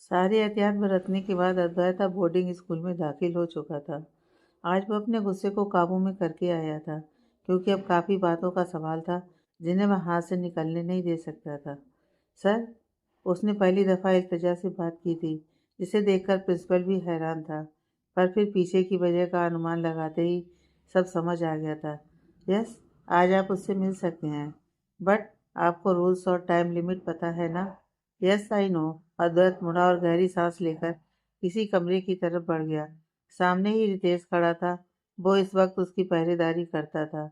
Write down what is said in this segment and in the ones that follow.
सारे एहतियात बरतने के बाद अद्वैत अब बोर्डिंग स्कूल में दाखिल हो चुका था। आज वह अपने गुस्से को काबू में करके आया था, क्योंकि अब काफ़ी बातों का सवाल था जिन्हें वह हाथ से निकलने नहीं दे सकता था। सर, उसने पहली दफ़ा इल्तिजा से बात की थी, जिसे देखकर प्रिंसिपल भी हैरान था, पर फिर पीछे की वजह का अनुमान लगाते ही सब समझ आ गया था। यस, आज आप उससे मिल सकते हैं, बट आपको रूल्स और टाइम लिमिट पता है ना? Yes I know. अद्वैत मुड़ा और गहरी सांस लेकर किसी कमरे की तरफ बढ़ गया। सामने ही रितेश खड़ा था। वो इस वक्त उसकी पहरेदारी करता था,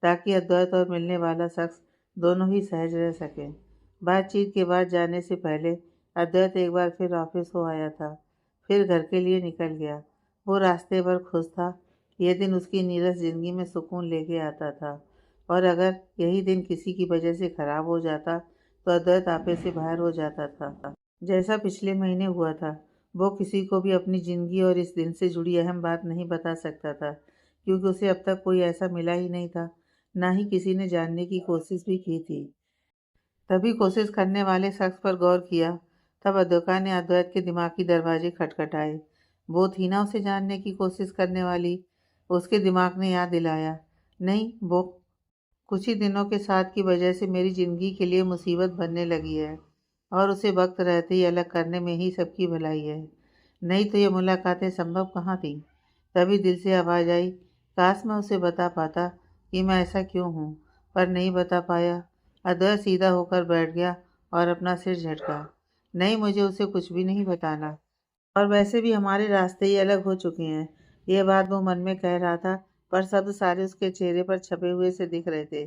ताकि अद्वैत और मिलने वाला शख्स दोनों ही सहज रह सकें। बातचीत के बाद जाने से पहले अद्वैत एक बार फिर ऑफिस हो आया था, फिर घर के लिए निकल गया। वो रास्ते भर खुश था। यह दिन उसकी नीरस जिंदगी में सुकून लेके आता था, और अगर यही दिन किसी की वजह से खराब हो जाता तो अद्वैत आपे से बाहर हो जाता था। जैसा पिछले महीने हुआ था, वो किसी को भी अपनी ज़िंदगी और इस दिन से जुड़ी अहम बात नहीं बता सकता था, क्योंकि उसे अब तक कोई ऐसा मिला ही नहीं था, ना ही किसी ने जानने की कोशिश भी की थी। तभी कोशिश करने वाले शख्स पर गौर किया, तब अद्वैत ने अद्वैत के दिमागी दरवाजे खटखटाए। वो थी ना उसे जानने की कोशिश करने वाली। उसके दिमाग ने याद दिलाया, नहीं, वो कुछ ही दिनों के साथ की वजह से मेरी ज़िंदगी के लिए मुसीबत बनने लगी है, और उसे वक्त रहते ही अलग करने में ही सबकी भलाई है। नहीं तो ये मुलाकातें संभव कहाँ थी। तभी दिल से आवाज़ आई, काश मैं उसे बता पाता कि मैं ऐसा क्यों हूँ, पर नहीं बता पाया। अद्वैत सीधा होकर बैठ गया और अपना सिर झटका। नहीं, मुझे उसे कुछ भी नहीं बताना, और वैसे भी हमारे रास्ते ही अलग हो चुके हैं। यह बात वो मन में कह रहा था, पर शब्द सारे उसके चेहरे पर छपे हुए से दिख रहे थे,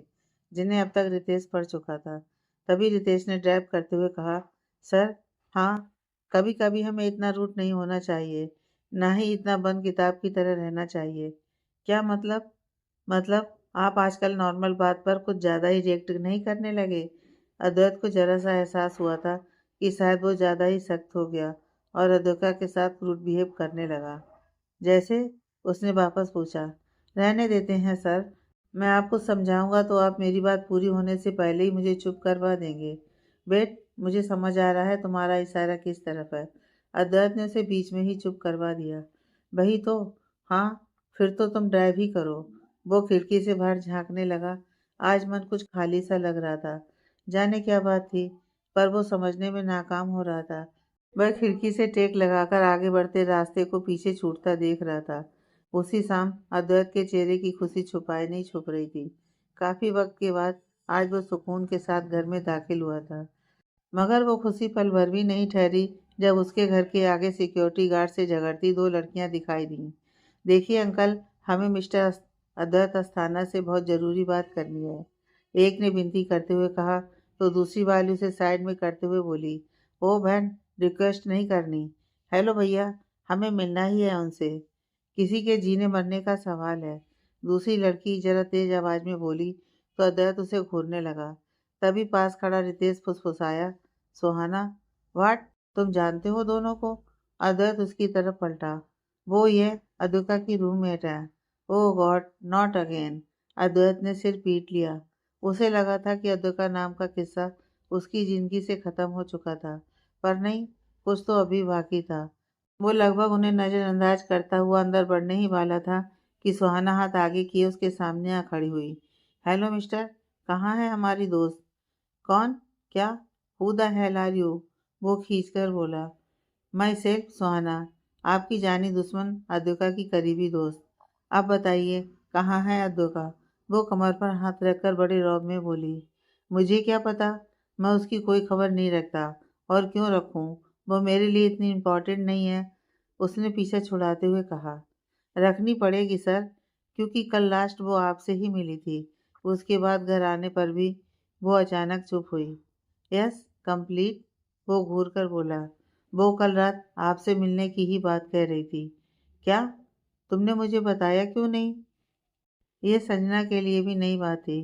जिन्हें अब तक रितेश पढ़ चुका था। तभी रितेश ने ड्राइव करते हुए कहा, सर, हाँ, कभी कभी हमें इतना रूट नहीं होना चाहिए, ना ही इतना बंद किताब की तरह रहना चाहिए। क्या मतलब? मतलब आप आजकल नॉर्मल बात पर कुछ ज़्यादा ही रिएक्ट नहीं करने लगे। अद्वैत को जरा सा एहसास हुआ था कि शायद वो ज़्यादा ही सख्त हो गया, और अद्विका के साथ रूड बिहेव करने लगा। जैसे? उसने वापस पूछा। रहने देते हैं सर, मैं आपको समझाऊंगा तो आप मेरी बात पूरी होने से पहले ही मुझे चुप करवा देंगे। बेट, मुझे समझ आ रहा है तुम्हारा इशारा किस तरफ है। अद्वैत ने उसे बीच में ही चुप करवा दिया। वही तो। हाँ, फिर तो तुम ड्राइव ही करो। वो खिड़की से बाहर झांकने लगा। आज मन कुछ खाली सा लग रहा था। जाने क्या बात थी, पर वो समझने में नाकाम हो रहा था। वह खिड़की से टेक लगाकर आगे बढ़ते रास्ते को पीछे छूटता देख रहा था। उसी शाम अद्वैत के चेहरे की खुशी छुपाए नहीं छुप रही थी। काफी वक्त के बाद आज वो सुकून के साथ घर में दाखिल हुआ था, मगर वो खुशी पल भर भी नहीं ठहरी जब उसके घर के आगे सिक्योरिटी गार्ड से झगड़ती दो लड़कियां दिखाई दीं। देखिए अंकल, हमें मिस्टर अद्वैत अस्थाना से बहुत ज़रूरी बात करनी है, एक ने विनती करते हुए कहा, तो दूसरी वाली उसे साइड में करते हुए बोली, ओ बहन, रिक्वेस्ट नहीं करनी। हेलो भैया, हमें मिलना ही है उनसे, किसी के जीने मरने का सवाल है। दूसरी लड़की जरा तेज आवाज में बोली, तो अद्वैत उसे घूरने लगा। तभी पास खड़ा रितेश फुसफुसाया, सुहाना, व्हाट, तुम जानते हो दोनों को? अद्वैत उसकी तरफ पलटा। वो ये अद्विका की रूममेट है। ओह गॉड, नॉट अगेन। अद्वैत ने सिर पीट लिया। उसे लगा था कि अद्विका नाम का किस्सा उसकी जिंदगी से खत्म हो चुका था, पर नहीं, कुछ तो अभी बाकी था। वो लगभग उन्हें नजरअंदाज करता हुआ अंदर बढ़ने ही वाला था कि सुहाना हाथ आगे किए उसके सामने आ खड़ी हुई। हेलो मिस्टर, कहाँ है हमारी दोस्त? कौन? क्या? Who the hell are you? वो खींचकर बोला। मैं सेल्फ सुहाना, आपकी जानी दुश्मन अद्विका की करीबी दोस्त। अब बताइए, कहाँ है अद्विका? वो कमर पर हाथ रखकर बड़े रौब में बोली। मुझे क्या पता, मैं उसकी कोई खबर नहीं रखता, और क्यों रखूं, वो मेरे लिए इतनी इम्पोर्टेंट नहीं है, उसने पीछा छुड़ाते हुए कहा। रखनी पड़ेगी सर, क्योंकि कल लास्ट वो आपसे ही मिली थी। उसके बाद घर आने पर भी वो अचानक चुप हुई। यस, कंप्लीट, वो घूर कर बोला। वो कल रात आपसे मिलने की ही बात कह रही थी। क्या? तुमने मुझे बताया क्यों नहीं? ये संजना के लिए भी नई बात थी।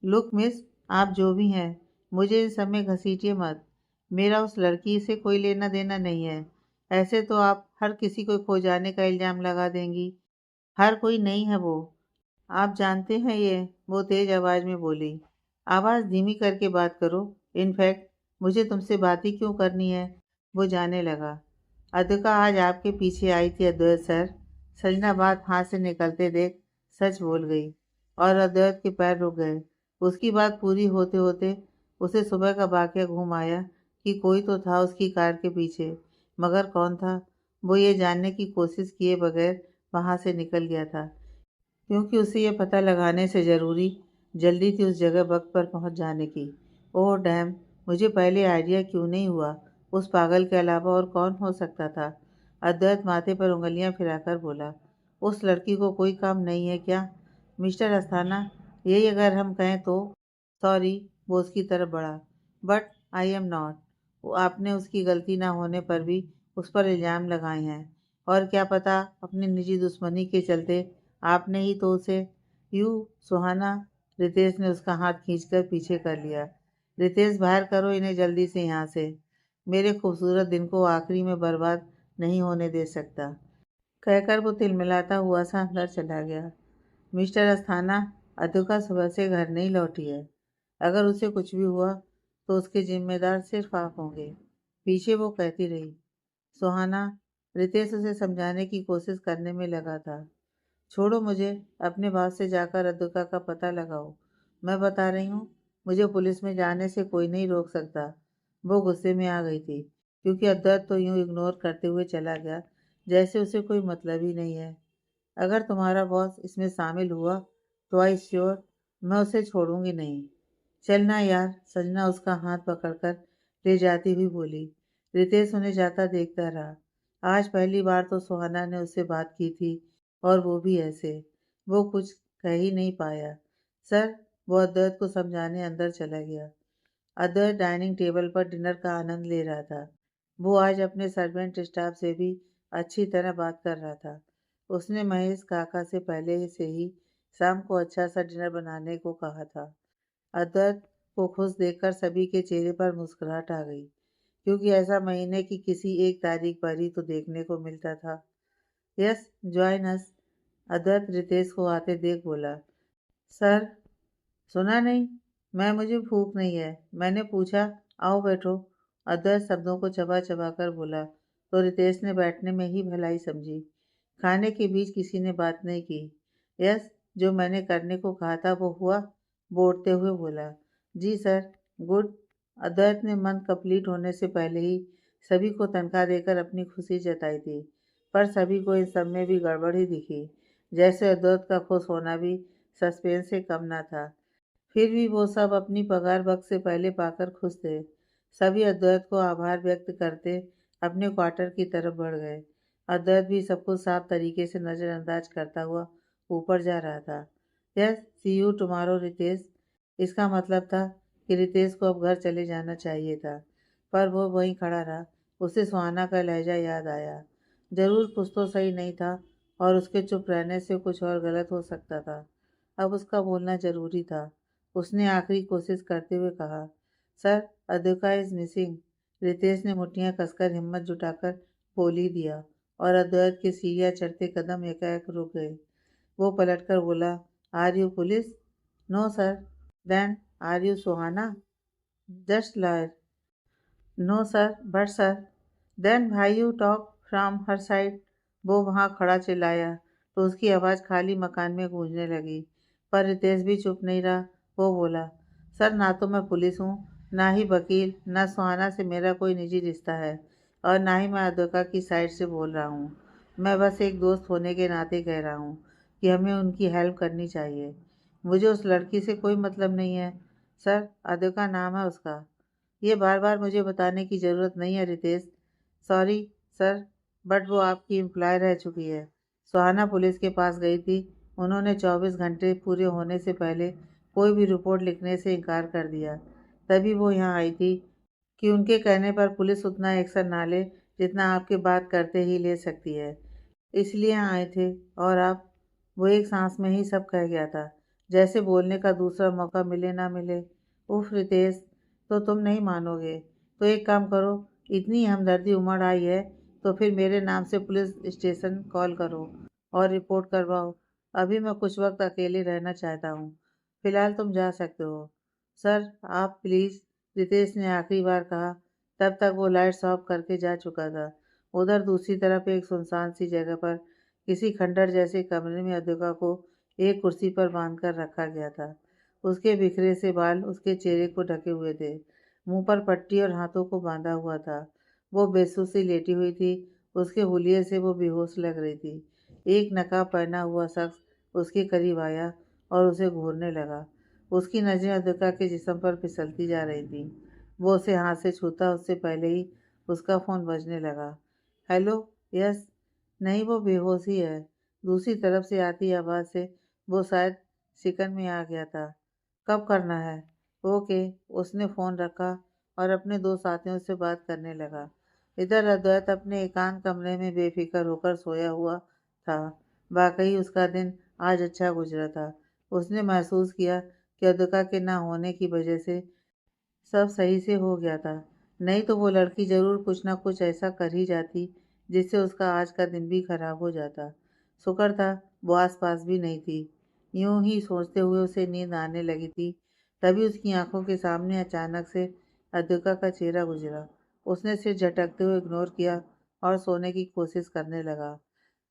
लुक मिस, आप जो भी हैं, मुझे इस समय घसीटिए मत। मेरा उस लड़की से कोई लेना देना नहीं है। ऐसे तो आप हर किसी को खो जाने का इल्जाम लगा देंगी। हर कोई नहीं है वो, आप जानते हैं ये, वो तेज आवाज में बोली। आवाज धीमी करके बात करो। इनफैक्ट मुझे तुमसे बात ही क्यों करनी है? वो जाने लगा। अद्विका आज आपके पीछे आई थी अद्वैत सर। संजना बात हाथ से निकलते देख सच बोल गई और अद्वैत के पैर रुक गए। उसकी बात पूरी होते होते उसे सुबह का वाकया घूम आया कि कोई तो था उसकी कार के पीछे, मगर कौन था वो ये जानने की कोशिश किए बगैर वहां से निकल गया था, क्योंकि उसे ये पता लगाने से जल्दी थी उस जगह वक्त पर पहुंच जाने की। ओह डैम, मुझे पहले आइडिया क्यों नहीं हुआ। उस पागल के अलावा और कौन हो सकता था। अद्वैत माथे पर उंगलियां फिराकर बोला, उस लड़की को कोई काम नहीं है क्या? मिस्टर अस्थाना, यही अगर हम कहें तो। सॉरी, वो उसकी तरफ बढ़ा। But I am not. आपने उसकी गलती ना होने पर भी उस पर इल्ज़ाम लगाए हैं, और क्या पता अपनी निजी दुश्मनी के चलते आपने ही तो उसे। यू सुहाना, रितेश ने उसका हाथ खींचकर पीछे कर लिया। रितेश, बाहर करो इन्हें जल्दी से यहाँ से। मेरे खूबसूरत दिन को आखिरी में बर्बाद नहीं होने दे सकता। कहकर वो तिलमिलाता हुआ सा अंदर चला गया। मिस्टर अस्थाना, अधुका सुबह से घर नहीं लौटी है। अगर उसे कुछ भी हुआ तो उसके जिम्मेदार सिर्फ आप होंगे। पीछे वो कहती रही। सुहाना, रितेश उसे समझाने की कोशिश करने में लगा था। छोड़ो मुझे, अपने बाप से जाकर अद्विका का पता लगाओ। मैं बता रही हूँ, मुझे पुलिस में जाने से कोई नहीं रोक सकता। वो गुस्से में आ गई थी, क्योंकि अद्वैत तो यूं इग्नोर करते हुए चला गया जैसे उसे कोई मतलब ही नहीं है। अगर तुम्हारा बॉस इसमें शामिल हुआ तो आई श्योर मैं उसे छोड़ूंगी नहीं। चलना यार, संजना उसका हाथ पकड़कर ले जाती हुई बोली। रितेश उन्हें जाता देखता रहा। आज पहली बार तो सुहाना ने उससे बात की थी, और वो भी ऐसे। वो कुछ कह ही नहीं पाया। सर, वो अद्वैत को समझाने अंदर चला गया। अद्वैत डाइनिंग टेबल पर डिनर का आनंद ले रहा था। वो आज अपने सर्वेंट स्टाफ से भी अच्छी तरह बात कर रहा था। उसने महेश काका से पहले से ही शाम को अच्छा सा डिनर बनाने को कहा था। अद्वैत को खुश देखकर सभी के चेहरे पर मुस्कुराहट आ गई, क्योंकि ऐसा महीने की किसी एक तारीख पर ही तो देखने को मिलता था। Yes, join us. Advait Ritesh को आते देख बोला। सर, सुना नहीं? मुझे भूख नहीं है, मैंने पूछा। आओ बैठो। अद्वैत शब्दों को चबा चबा कर बोला, तो रितेश ने बैठने में ही भलाई समझी। खाने के बीच किसी ने बात नहीं की। यस, जो मैंने करने को कहा था वो हुआ? बोलते हुए बोला। जी सर, गुड। अद्वैत ने मंथ कंप्लीट होने से पहले ही सभी को तनख्वाह देकर अपनी खुशी जताई थी, पर सभी को इन सब में भी गड़बड़ ही दिखी, जैसे अद्वैत का खुश होना भी सस्पेंस से कम न था। फिर भी वो सब अपनी पगार वक्त से पहले पाकर खुश थे। सभी अद्वैत को आभार व्यक्त करते अपने क्वार्टर की तरफ बढ़ गए। अद्वैत भी सबको साफ तरीके से नज़रअंदाज करता हुआ ऊपर जा रहा था। Yes, see you tomorrow Ritesh. इसका मतलब था कि रितेश को अब घर चले जाना चाहिए था, पर वो वहीं खड़ा रहा। उसे सुहाना का लहजा याद आया। जरूर कुछ तो सही नहीं था, और उसके चुप रहने से कुछ और गलत हो सकता था। अब उसका बोलना जरूरी था। उसने आखिरी कोशिश करते हुए कहा, sir, Advika is missing. Ritesh ने मुट्ठियां कसकर हिम्मत जुटाकर बोल ही दिया, और अद्वैत के सीढ़ियां चढ़ते कदम एकाएक रुक गए। वो पलटकर बोला, are you police? No sir. Then are you Suhana? Just lawyer. No sir, but sir. Then भाई you talk from her side. वो वहां खड़ा चिल्लाया तो उसकी आवाज़ खाली मकान में गूंजने लगी, पर रितेश भी चुप नहीं रहा। वो बोला, सर, ना तो मैं पुलिस हूँ, ना ही वकील, ना सुहाना से मेरा कोई निजी रिश्ता है, और ना ही मैं अद्विका की साइड से बोल रहा हूँ। मैं बस एक दोस्त होने के नाते कह रहा हूँ कि हमें उनकी हेल्प करनी चाहिए। मुझे उस लड़की से कोई मतलब नहीं है। सर, अद्विका नाम है उसका। ये बार बार मुझे बताने की ज़रूरत नहीं है रितेश। सॉरी सर, बट वो आपकी एम्प्लॉय रह चुकी है। सुहाना पुलिस के पास गई थी। उन्होंने 24 घंटे पूरे होने से पहले कोई भी रिपोर्ट लिखने से इनकार कर दिया। तभी वो यहाँ आई थी कि उनके कहने पर पुलिस उतना एक्शन ना ले जितना आपके बात करते ही ले सकती है। इसलिए आए थे। और आप? वो एक सांस में ही सब कह गया था, जैसे बोलने का दूसरा मौका मिले ना मिले। उफ रितेश, तो तुम नहीं मानोगे। तो एक काम करो, इतनी हमदर्दी उमड़ आई है तो फिर मेरे नाम से पुलिस स्टेशन कॉल करो और रिपोर्ट करवाओ। अभी मैं कुछ वक्त अकेले रहना चाहता हूँ। फिलहाल तुम जा सकते हो। सर, आप प्लीज़, रितेश ने आखिरी बार कहा। तब तक वो लाइट्स ऑफ करके जा चुका था। उधर दूसरी तरफ एक सुनसान सी जगह पर किसी खंडहर जैसे कमरे में अद्विका को एक कुर्सी पर बांधकर रखा गया था। उसके बिखरे से बाल उसके चेहरे को ढके हुए थे। मुंह पर पट्टी और हाथों को बांधा हुआ था। वो बेसुध सी लेटी हुई थी। उसके हुलिये से वो बेहोश लग रही थी। एक नकाब पहना हुआ शख्स उसके करीब आया और उसे घूरने लगा। उसकी नज़रें अद्विका के जिस्म पर फिसलती जा रही थीं। वो उसे हाथ से छूता उससे पहले ही उसका फ़ोन बजने लगा। Hello, yes. नहीं, वो बेहोश ही है। दूसरी तरफ से आती आवाज़ से वो शायद शिकन में आ गया था। कब करना है? ओके। उसने फ़ोन रखा और अपने दो साथियों से बात करने लगा। इधर अद्वैत अपने एकांत कमरे में बेफिक्र होकर सोया हुआ था। वाकई उसका दिन आज अच्छा गुजरा था। उसने महसूस किया कि अद्विका के ना होने की वजह से सब सही से हो गया था। नहीं तो वो लड़की ज़रूर कुछ न कुछ ऐसा कर ही जाती जिससे उसका आज का दिन भी खराब हो जाता। शुक्र था वो आस-पास भी नहीं थी। यूं ही सोचते हुए उसे नींद आने लगी थी। तभी उसकी आंखों के सामने अचानक से अद्विका का चेहरा गुजरा। उसने सिर झटकते हुए इग्नोर किया और सोने की कोशिश करने लगा।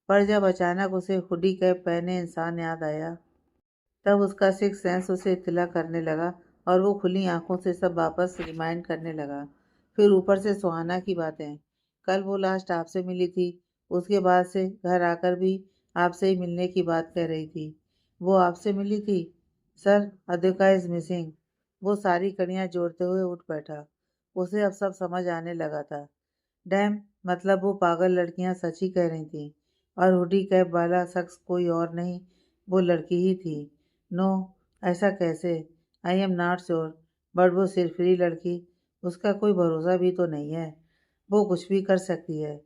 पर जब अचानक उसे हुडी कैप पहने इंसान याद आया, तब उसका सिक्स सेंस उसे इत्तला करने लगा और वो खुली आंखों से सब वापस रिमाइंड करने लगा। फिर ऊपर से सुहाना की बातें। कल वो लास्ट आपसे मिली थी। उसके बाद से घर आकर भी आपसे ही मिलने की बात कह रही थी। वो आपसे मिली थी? Sir, Advika is missing. वो सारी कड़ियाँ जोड़ते हुए उठ बैठा। उसे अब सब समझ आने लगा था। डैम, मतलब वो पागल लड़कियां सच ही कह रही थीं और हुडी कैप वाला शख्स कोई और नहीं, वो लड़की ही थी। नो, ऐसा कैसे? I am not sure, but वो सिरफिरी लड़की, उसका कोई भरोसा भी तो नहीं है। वो कुछ भी कर सकती है।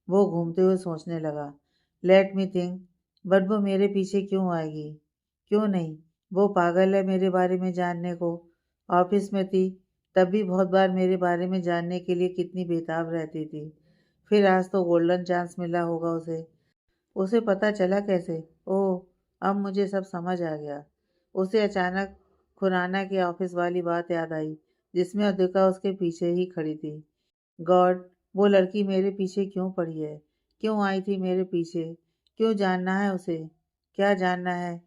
वो घूमते हुए सोचने लगा। लेट मी थिंक, बट वो मेरे पीछे क्यों आएगी? क्यों नहीं? वो पागल है मेरे बारे में जानने को। ऑफिस में थी तब भी बहुत बार मेरे बारे में जानने के लिए कितनी बेताब रहती थी। फिर आज तो गोल्डन चांस मिला होगा उसे। उसे पता चला कैसे? ओह! अब मुझे सब समझ आ गया। उसे अचानक खुराना की ऑफिस वाली बात याद आई, जिसमें अद्विका उसके पीछे ही खड़ी थी। गॉड! वो लड़की मेरे पीछे क्यों पड़ी है? क्यों आई थी मेरे पीछे? क्यों जानना है उसे? क्या जानना है?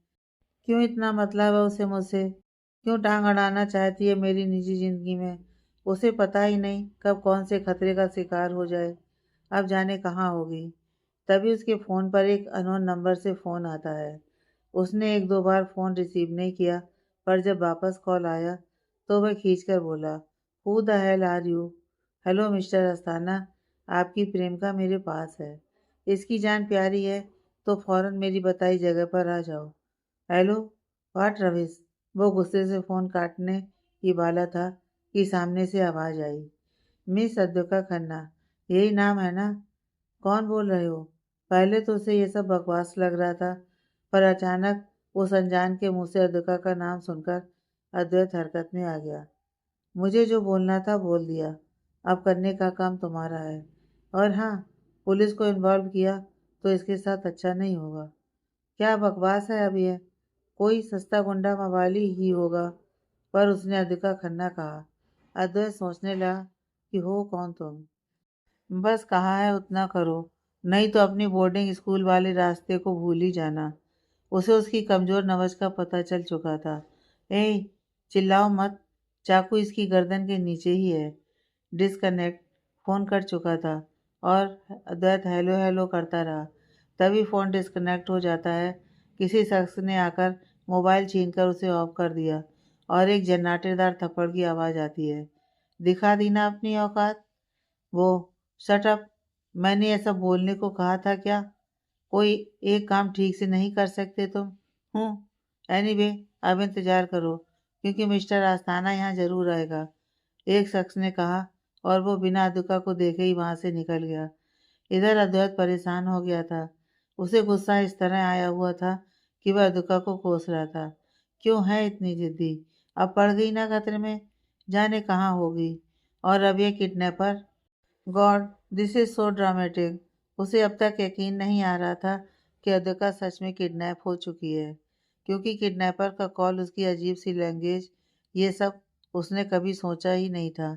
क्यों इतना मतलब है उसे मुझसे? क्यों टांग अड़ाना चाहती है मेरी निजी ज़िंदगी में? उसे पता ही नहीं कब कौन से खतरे का शिकार हो जाए। अब जाने कहाँ होगी। तभी उसके फ़ोन पर एक अननोन नंबर से फ़ोन आता है। उसने एक दो बार फ़ोन रिसीव नहीं किया, पर जब वापस कॉल आया तो वह खींचकर बोला, who the hell are you? Hello mister Asthana, आपकी प्रेमिका मेरे पास है। इसकी जान प्यारी है तो फ़ौरन मेरी बताई जगह पर आ जाओ। हेलो, व्हाट रविश? वो गुस्से से फ़ोन काटने ही वाला था कि सामने से आवाज़ आई। मिस अद्विका खन्ना, यही नाम है ना? कौन बोल रहे हो? पहले तो उसे ये सब बकवास लग रहा था, पर अचानक उस अनजान के मुंह से अद्विका का नाम सुनकर अद्वैत हरकत में आ गया। मुझे जो बोलना था बोल दिया। अब करने का काम तुम्हारा है। और हाँ, पुलिस को इन्वॉल्व किया तो इसके साथ अच्छा नहीं होगा। क्या बकवास है अब ये? कोई सस्ता गुंडा मवाली ही होगा। पर उसने अद्विका खन्ना कहा। अद्वैत सोचने लगा कि हो कौन तुम? बस कहा है उतना करो, नहीं तो अपनी बोर्डिंग स्कूल वाले रास्ते को भूल ही जाना। उसे उसकी कमज़ोर नब्ज़ का पता चल चुका था। ए, चिल्लाओ मत, चाकू इसकी गर्दन के नीचे ही है। डिस्कनेक्ट। फ़ोन कट चुका था और अद्वैत हेलो हेलो करता रहा। तभी फ़ोन डिस्कनेक्ट हो जाता है। किसी शख्स ने आकर मोबाइल छीनकर उसे ऑफ कर दिया और एक जन्नाटेदार थप्पड़ की आवाज़ आती है। दिखा दी ना अपनी औकात? वो, शट अप! मैंने ऐसा बोलने को कहा था क्या? कोई एक काम ठीक से नहीं कर सकते तुम? हूँ। एनीवे, अब इंतज़ार करो, क्योंकि मिस्टर आस्ताना यहाँ ज़रूर आएगा, एक शख्स ने कहा और वो बिना अद्विका को देखे ही वहाँ से निकल गया। इधर अद्वैत परेशान हो गया था। उसे गुस्सा इस तरह आया हुआ था कि वह अद्विका को कोस रहा था। क्यों है इतनी ज़िद्दी? अब पड़ गई ना खतरे में, जाने कहाँ होगी। और अब ये kidnapper? God, this is so dramatic. उसे अब तक यकीन नहीं आ रहा था कि अद्विका सच में किडनैप हो चुकी है, क्योंकि किडनैपर का कॉल, उसकी अजीब सी लैंग्वेज, ये सब उसने कभी सोचा ही नहीं था।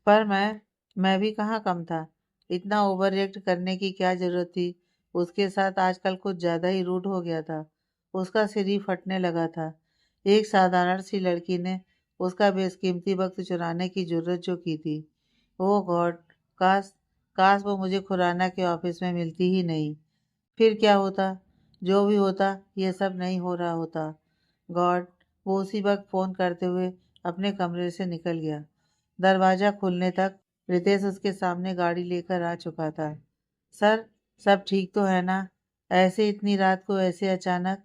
पर मैं मैं भी कहाँ कम था। इतना ओवर रिएक्ट करने की क्या जरूरत थी। उसके साथ आजकल कुछ ज़्यादा ही रूड हो गया था। उसका सिर ही फटने लगा था। एक साधारण सी लड़की ने उसका बेशकीमती वक्त चुराने की जरूरत जो की थी। ओह गॉड! काश काश वो मुझे खुराना के ऑफिस में मिलती ही नहीं। फिर क्या होता? जो भी होता ये सब नहीं हो रहा होता। गॉड! वो उसी वक्त फ़ोन करते हुए अपने कमरे से निकल गया। दरवाज़ा खुलने तक रितेश उसके सामने गाड़ी लेकर आ चुका था। सर, सब ठीक तो है ना? ऐसे इतनी रात को ऐसे अचानक?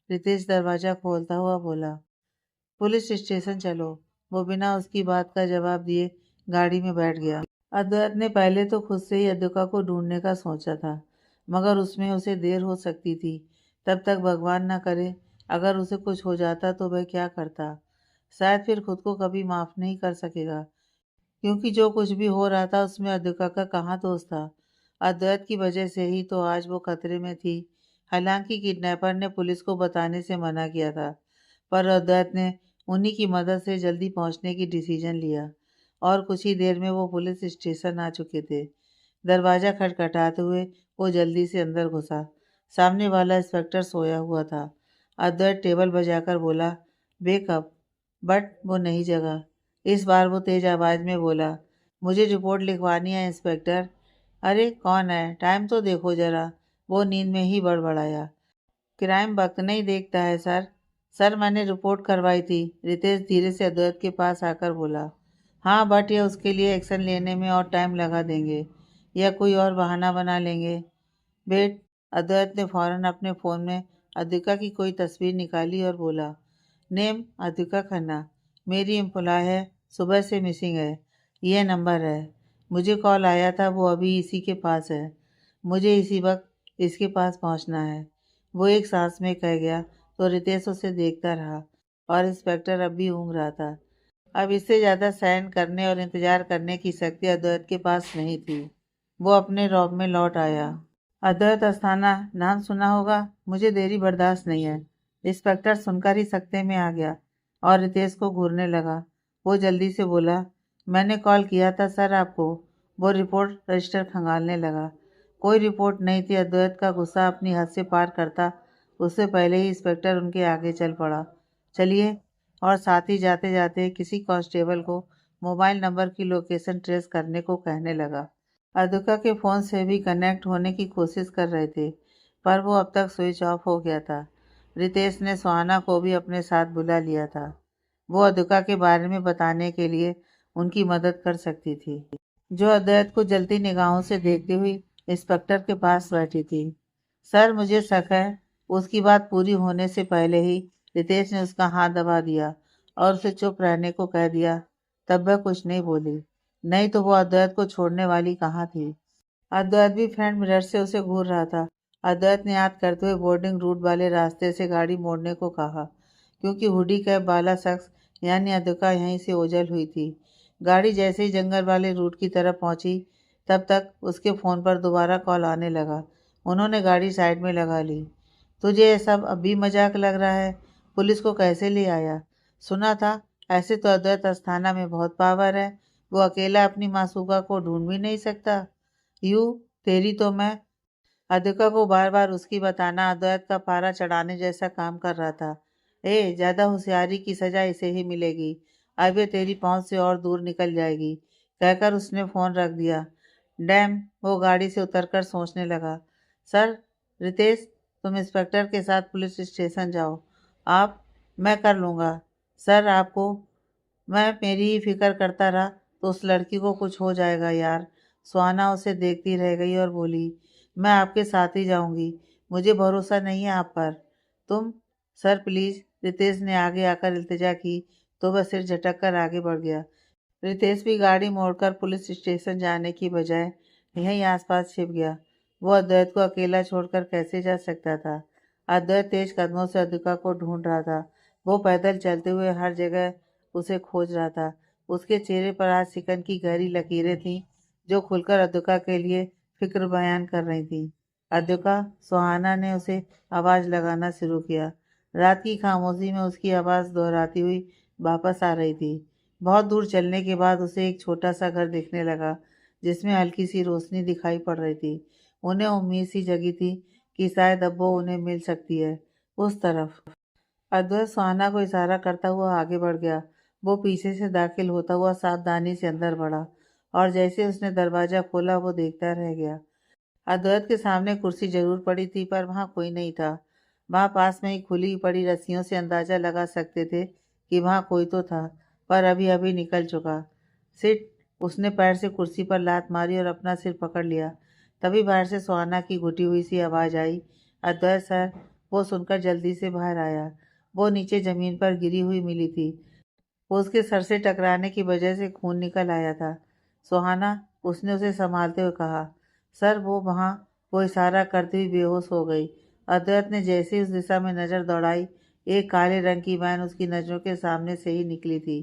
रितेश दरवाज़ा खोलता हुआ बोला। पुलिस स्टेशन चलो। वो बिना उसकी बात का जवाब दिए गाड़ी में बैठ गया। अद्वैत ने पहले तो खुद से ही अद्विका को ढूंढने का सोचा था, मगर उसमें उसे देर हो सकती थी। तब तक भगवान न करे, अगर उसे कुछ हो जाता तो वह क्या करता। शायद फिर खुद को कभी माफ़ नहीं कर सकेगा, क्योंकि जो कुछ भी हो रहा था उसमें अद्विका का कहाँ दोष था। अद्वैत की वजह से ही तो आज वो खतरे में थी। हालांकि किडनैपर ने पुलिस को बताने से मना किया था, पर अद्वैत ने उन्हीं की मदद से जल्दी पहुंचने की डिसीजन लिया और कुछ ही देर में वो पुलिस स्टेशन आ चुके थे। दरवाज़ा खटखटाते हुए वो जल्दी से अंदर घुसा। सामने वाला इंस्पेक्टर सोया हुआ था। अद्वैत टेबल बजाकर बोला, वेकअप। बट वो नहीं जगा। इस बार वो तेज आवाज़ में बोला, मुझे रिपोर्ट लिखवानी है इंस्पेक्टर। अरे कौन है, टाइम तो देखो ज़रा। वो नींद में ही बड़बड़ाया। क्राइम वक्त नहीं देखता है सर। सर, मैंने रिपोर्ट करवाई थी। रितेश धीरे से अद्वैत के पास आकर बोला। हाँ, बट ये उसके लिए एक्शन लेने में और टाइम लगा देंगे, या कोई और बहाना बना लेंगे। वेट। अद्वैत ने फौरन अपने फ़ोन में अद्विका की कोई तस्वीर निकाली और बोला, नेम अद्विका खन्ना, मेरी एम्प्लॉय है, सुबह से मिसिंग है। यह नंबर है। मुझे कॉल आया था, वो अभी इसी के पास है। मुझे इसी वक्त इसके पास पहुंचना है। वो एक सांस में कह गया तो रितेश उसे देखता रहा, और इंस्पेक्टर अब भी ऊँघ रहा था। अब इससे ज़्यादा सहन करने और इंतज़ार करने की शक्ति अद्वैत के पास नहीं थी। वो अपने रौब में लौट आया। अद्वैत अस्थाना नाम सुना होगा। मुझे देरी बर्दाश्त नहीं है। इंस्पेक्टर सुनकर ही सकते में आ गया और रितेश को घूरने लगा। वो जल्दी से बोला, मैंने कॉल किया था सर आपको। वो रिपोर्ट रजिस्टर खंगालने लगा। कोई रिपोर्ट नहीं थी। अद्वैत का गुस्सा अपनी हद से पार करता उससे पहले ही इंस्पेक्टर उनके आगे चल पड़ा। चलिए। और साथ ही जाते जाते किसी कांस्टेबल को मोबाइल नंबर की लोकेशन ट्रेस करने को कहने लगा। अद्विका के फ़ोन से भी कनेक्ट होने की कोशिश कर रहे थे, पर वो अब तक स्विच ऑफ हो गया था। रितेश ने सुहाना को भी अपने साथ बुला लिया था। वो अद्विका के बारे में बताने के लिए उनकी मदद कर सकती थी, जो अद्वैत को जलती निगाहों से देखती हुई इंस्पेक्टर के पास बैठी थी। सर, मुझे शक है। उसकी बात पूरी होने से पहले ही रितेश ने उसका हाथ दबा दिया और उसे चुप रहने को कह दिया। तब वह कुछ नहीं बोली, नहीं तो वो अद्वैत को छोड़ने वाली कहाँ थी। अद्वैत भी फ्रंट मिरर से उसे घूर रहा था। अद्वैत ने याद करते हुए बोर्डिंग रूट वाले रास्ते से गाड़ी मोड़ने को कहा, क्योंकि हुडी कैप वाला शख्स यानी अद्विका यहीं से ओझल हुई थी। गाड़ी जैसे ही जंगल वाले रूट की तरफ पहुंची, तब तक उसके फ़ोन पर दोबारा कॉल आने लगा। उन्होंने गाड़ी साइड में लगा ली। तुझे ये सब अब भी मजाक लग रहा है? पुलिस को कैसे ले आया? सुना था ऐसे तो अद्वैत अस्थाना में बहुत पावर है। वो अकेला अपनी मासूका को ढूंढ भी नहीं सकता। यूं तेरी तो मैं। अद्विका को बार बार उसकी बताना अद्वैत का पारा चढ़ाने जैसा काम कर रहा था। ज्यादा होशियारी की सजा इसे ही मिलेगी। अब ये तेरी पहुंच से और दूर निकल जाएगी, कहकर उसने फोन रख दिया। डैम! वो गाड़ी से उतरकर सोचने लगा। सर, रितेश, तुम इंस्पेक्टर के साथ पुलिस स्टेशन जाओ। आप? मैं कर लूँगा। सर, आपको? मैं मेरी ही फिक्र करता रहा तो उस लड़की को कुछ हो जाएगा यार। सुहाना उसे देखती रह गई और बोली, मैं आपके साथ ही जाऊंगी। मुझे भरोसा नहीं है आप पर। तुम? Sir please. रितेश ने आगे आकर इल्तिजा की तो वह सिर झटक कर आगे बढ़ गया। रितेश भी गाड़ी मोड़कर पुलिस स्टेशन जाने की बजाय यहीं आसपास छिप गया। वो अद्वैत को अकेला छोड़कर कैसे जा सकता था। अद्वैत तेज कदमों से अद्विका को ढूंढ रहा था। वो पैदल चलते हुए हर जगह उसे खोज रहा था। उसके चेहरे पर आज सिकन की गहरी लकीरें थीं, जो खुलकर अद्विका के लिए फिक्र बयान कर रही थीं। अद्विका! सुहाना ने उसे आवाज़ लगाना शुरू किया। रात की खामोशी में उसकी आवाज़ दोहराती हुई वापस आ रही थी। बहुत दूर चलने के बाद उसे एक छोटा सा घर दिखने लगा। जिसमें हल्की सी रोशनी दिखाई पड़ रही थी। उन्हें उम्मीद सी जगी थी कि शायद अब वो उन्हें मिल सकती है। उस तरफ अद्वैत सुहाना को इशारा करता हुआ आगे बढ़ गया। वो पीछे से दाखिल होता हुआ सावधानी से अंदर बढ़ा और जैसे उसने दरवाजा खोला वो देखता रह गया। अद्वैत के सामने कुर्सी जरूर पड़ी थी पर वहां कोई नहीं था। वहां पास में ही खुली पड़ी रस्सियों से अंदाजा लगा सकते थे कि वहां कोई तो था, पर अभी अभी निकल चुका। सिट। उसने पैर से कुर्सी पर लात मारी और अपना सिर पकड़ लिया। तभी बाहर से सुहाना की घुटी हुई सी आवाज आई, अद्वैत सर। वो सुनकर जल्दी से बाहर आया। वो नीचे जमीन पर गिरी हुई मिली थी। उसके सर से टकराने की वजह से खून निकल आया था। सुहाना, उसने उसे संभालते हुए कहा। सर वो इशारा करती हुई बेहोश हो गई। अद्वैत ने जैसे ही उस दिशा में नजर दौड़ाई, एक काले रंग की वैन उसकी नजरों के सामने से ही निकली थी।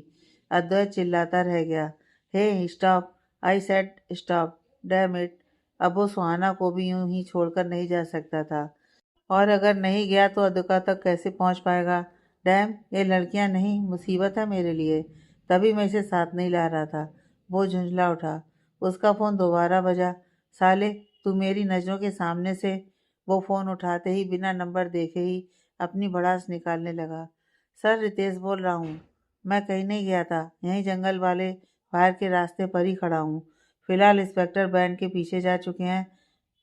अद्वैत चिल्लाता रह गया, hey stop, I said stop, damn it. अब वो सुहाना को भी यूं ही छोड़कर नहीं जा सकता था, और अगर नहीं गया तो अद्विका तक कैसे पहुंच पाएगा। डैम, ये लड़कियां नहीं, मुसीबत है मेरे लिए। तभी मैं इसे साथ नहीं ला रहा था। वो झुंझला उठा। उसका फ़ोन दोबारा बजा। साले, तू मेरी नज़रों के सामने से। वो फ़ोन उठाते ही बिना नंबर देखे ही अपनी भड़ास निकालने लगा। सर, रितेश बोल रहा हूँ। मैं कहीं नहीं गया था, यहीं जंगल वाले बाहर के रास्ते पर ही खड़ा हूँ। फिलहाल इंस्पेक्टर बैंड के पीछे जा चुके हैं।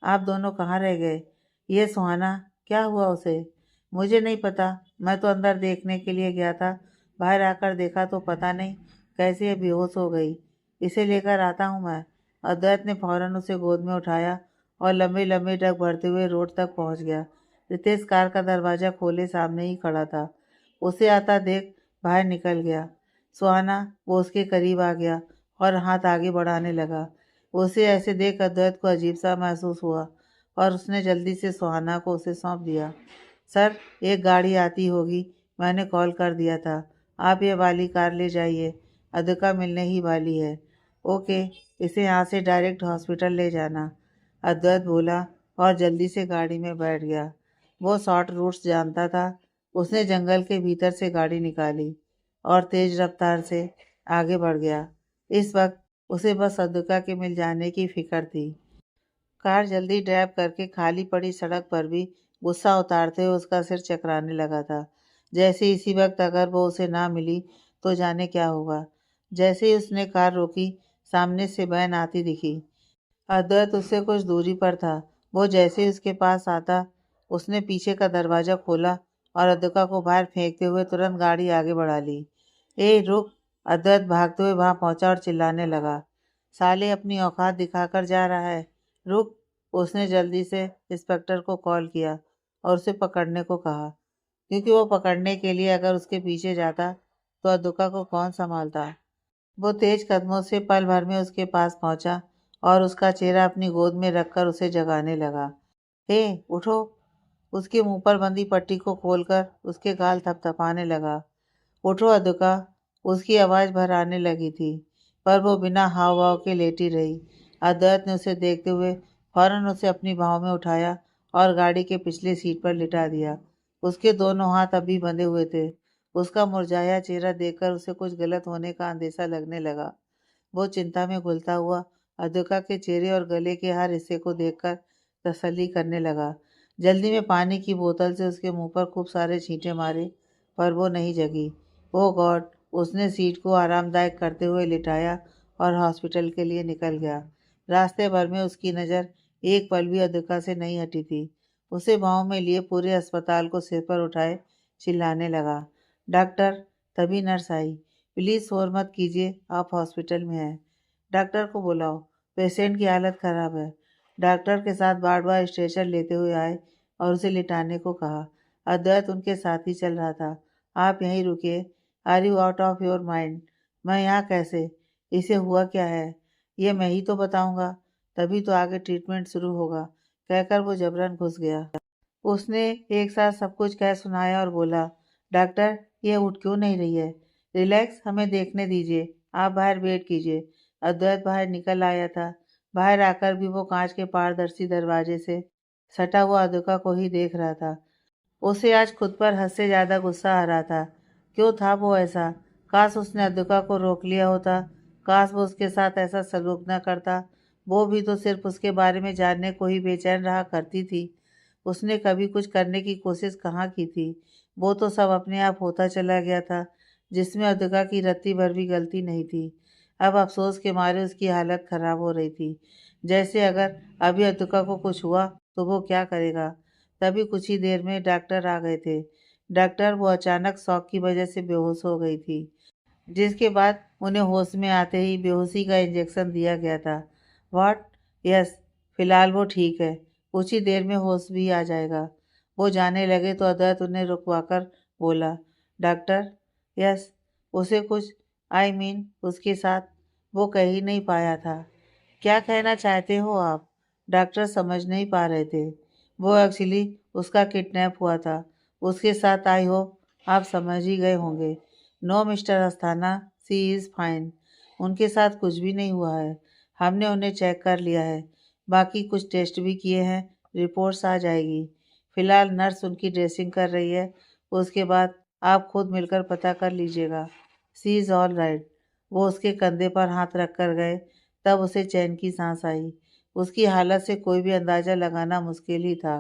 आप दोनों कहाँ रह गए? ये सुहाना, क्या हुआ उसे? मुझे नहीं पता। मैं तो अंदर देखने के लिए गया था। बाहर आकर देखा तो पता नहीं कैसे ये बेहोश हो गई। इसे लेकर आता हूँ मैं। अद्वैत ने फौरन उसे गोद में उठाया और लंबे लंबे डग भरते हुए रोड तक पहुंच गया। रितेश कार का दरवाजा खोले सामने ही खड़ा था। उसे आता देख बाहर निकल गया। सुहाना, वो उसके करीब आ गया और हाथ आगे बढ़ाने लगा। उसे ऐसे देख अद्वैत को अजीब सा महसूस हुआ और उसने जल्दी से सुहाना को उसे सौंप दिया। सर, एक गाड़ी आती होगी, मैंने कॉल कर दिया था। आप ये वाली कार ले जाइए, अद्विका मिलने ही वाली है। ओके, इसे यहाँ से डायरेक्ट हॉस्पिटल ले जाना, अद्वैत बोला और जल्दी से गाड़ी में बैठ गया। वो शॉर्ट रूट्स जानता था। उसने जंगल के भीतर से गाड़ी निकाली और तेज रफ्तार से आगे बढ़ गया। इस वक्त उसे बस अद्विका के मिल जाने की फिक्र थी। कार जल्दी ड्राइव करके खाली पड़ी सड़क पर भी गुस्सा उतारते हुए उसका सिर चकराने लगा था। जैसे इसी वक्त अगर वो उसे ना मिली तो जाने क्या होगा। जैसे ही उसने कार रोकी, सामने से वैन आती दिखी। अद्वैत उससे कुछ दूरी पर था। वो जैसे ही उसके पास आता, उसने पीछे का दरवाजा खोला और अद्विका को बाहर फेंकते हुए तुरंत गाड़ी आगे बढ़ा ली। ए रुक! अद्वैत भागते हुए वहां पहुंचा और चिल्लाने लगा, साले अपनी औकात दिखाकर जा रहा है, रुक! उसने जल्दी से इंस्पेक्टर को कॉल किया और उसे पकड़ने को कहा, क्योंकि वो पकड़ने के लिए अगर उसके पीछे जाता तो अद्विका को कौन संभालता। वो तेज कदमों से पल भर में उसके पास पहुंचा और उसका चेहरा अपनी गोद में रखकर उसे जगाने लगा। हे, उठो! उसके मुंह पर बंधी पट्टी को खोलकर उसके गाल थपथपाने लगा। उठो अद्विका! उसकी आवाज़ भर आने लगी थी, पर वो बिना हाव-भाव के लेटी रही। अद्वैत ने उसे देखते हुए फौरन उसे अपनी बाहों में उठाया और गाड़ी के पिछली सीट पर लिटा दिया। उसके दोनों हाथ अभी बंधे हुए थे। उसका मुरझाया चेहरा देखकर उसे कुछ गलत होने का अंदेशा लगने लगा। वो चिंता में घुलता हुआ अद्विका के चेहरे और गले के हर हिस्से को देखकर तसल्ली करने लगा। जल्दी में पानी की बोतल से उसके मुंह पर खूब सारे छींटे मारे, पर वो नहीं जगी। ओह गॉड! उसने सीट को आरामदायक करते हुए लिटाया और हॉस्पिटल के लिए निकल गया। रास्ते भर में उसकी नज़र एक पल भी अद्विका से नहीं हटी थी। उसे बाहों में लिए पूरे अस्पताल को सिर पर उठाए चिल्लाने लगा, डॉक्टर! तभी नर्स आई। प्लीज़ शोर मत कीजिए, आप हॉस्पिटल में हैं। डॉक्टर को बुलाओ, पेशेंट की हालत खराब है। डॉक्टर के साथ बार बार स्ट्रेचर लेते हुए आए और उसे लिटाने को कहा। अद्वैत उनके साथ ही चल रहा था। आप यहीं रुकिए। Are you out of your mind? मैं यहाँ कैसे? इसे हुआ क्या है? ये मैं ही तो बताऊंगा, तभी तो आगे ट्रीटमेंट शुरू होगा, कहकर वो जबरन घुस गया। उसने एक साथ सब कुछ कह सुनाया और बोला, डॉक्टर, ये उठ क्यों नहीं रही है? रिलैक्स, हमें देखने दीजिए, आप बाहर वेट कीजिए। अद्वैत बाहर निकल आया था। बाहर आकर भी वो कांच के पारदर्शी दरवाजे से सटा हुआ अद्विका को ही देख रहा था। उसे आज खुद पर हद से ज्यादा गुस्सा आ रहा था। क्यों था वो ऐसा? काश उसने अद्विका को रोक लिया होता। काश वो उसके साथ ऐसा सलूक न करता। वो भी तो सिर्फ उसके बारे में जानने को ही बेचैन रहा करती थी। उसने कभी कुछ करने की कोशिश कहाँ की थी। वो तो सब अपने आप होता चला गया था, जिसमें अद्विका की रत्ती भर भी गलती नहीं थी। अब अफसोस के मारे उसकी हालत खराब हो रही थी। जैसे अगर अभी अद्विका को कुछ हुआ तो वो क्या करेगा। तभी कुछ ही देर में डॉक्टर आ गए थे। डॉक्टर वो अचानक शॉक की वजह से बेहोश हो गई थी, जिसके बाद उन्हें होश में आते ही बेहोशी का इंजेक्शन दिया गया था। व्हाट? यस, फिलहाल वो ठीक है, कुछ ही देर में होश भी आ जाएगा। वो जाने लगे तो अद्वैत उन्हें रुकवाकर बोला, डॉक्टर? यस, उसे कुछ उसके साथ वो कह ही नहीं पाया था। क्या कहना चाहते हो आप? डॉक्टर समझ नहीं पा रहे थे। वो एक्चुअली उसका किडनैप हुआ था। उसके साथ आई होप आप समझ ही गए होंगे। No mister Asthana, she is fine. उनके साथ कुछ भी नहीं हुआ है। हमने उन्हें चेक कर लिया है। बाकी कुछ टेस्ट भी किए हैं, रिपोर्ट्स आ जाएगी। फिलहाल नर्स उनकी ड्रेसिंग कर रही है। उसके बाद आप खुद मिलकर पता कर लीजिएगा। सी इज़ ऑल राइट। वो उसके कंधे पर हाथ रख कर गए, तब उसे चैन की सांस आई। उसकी हालत से कोई भी अंदाज़ा लगाना मुश्किल ही था।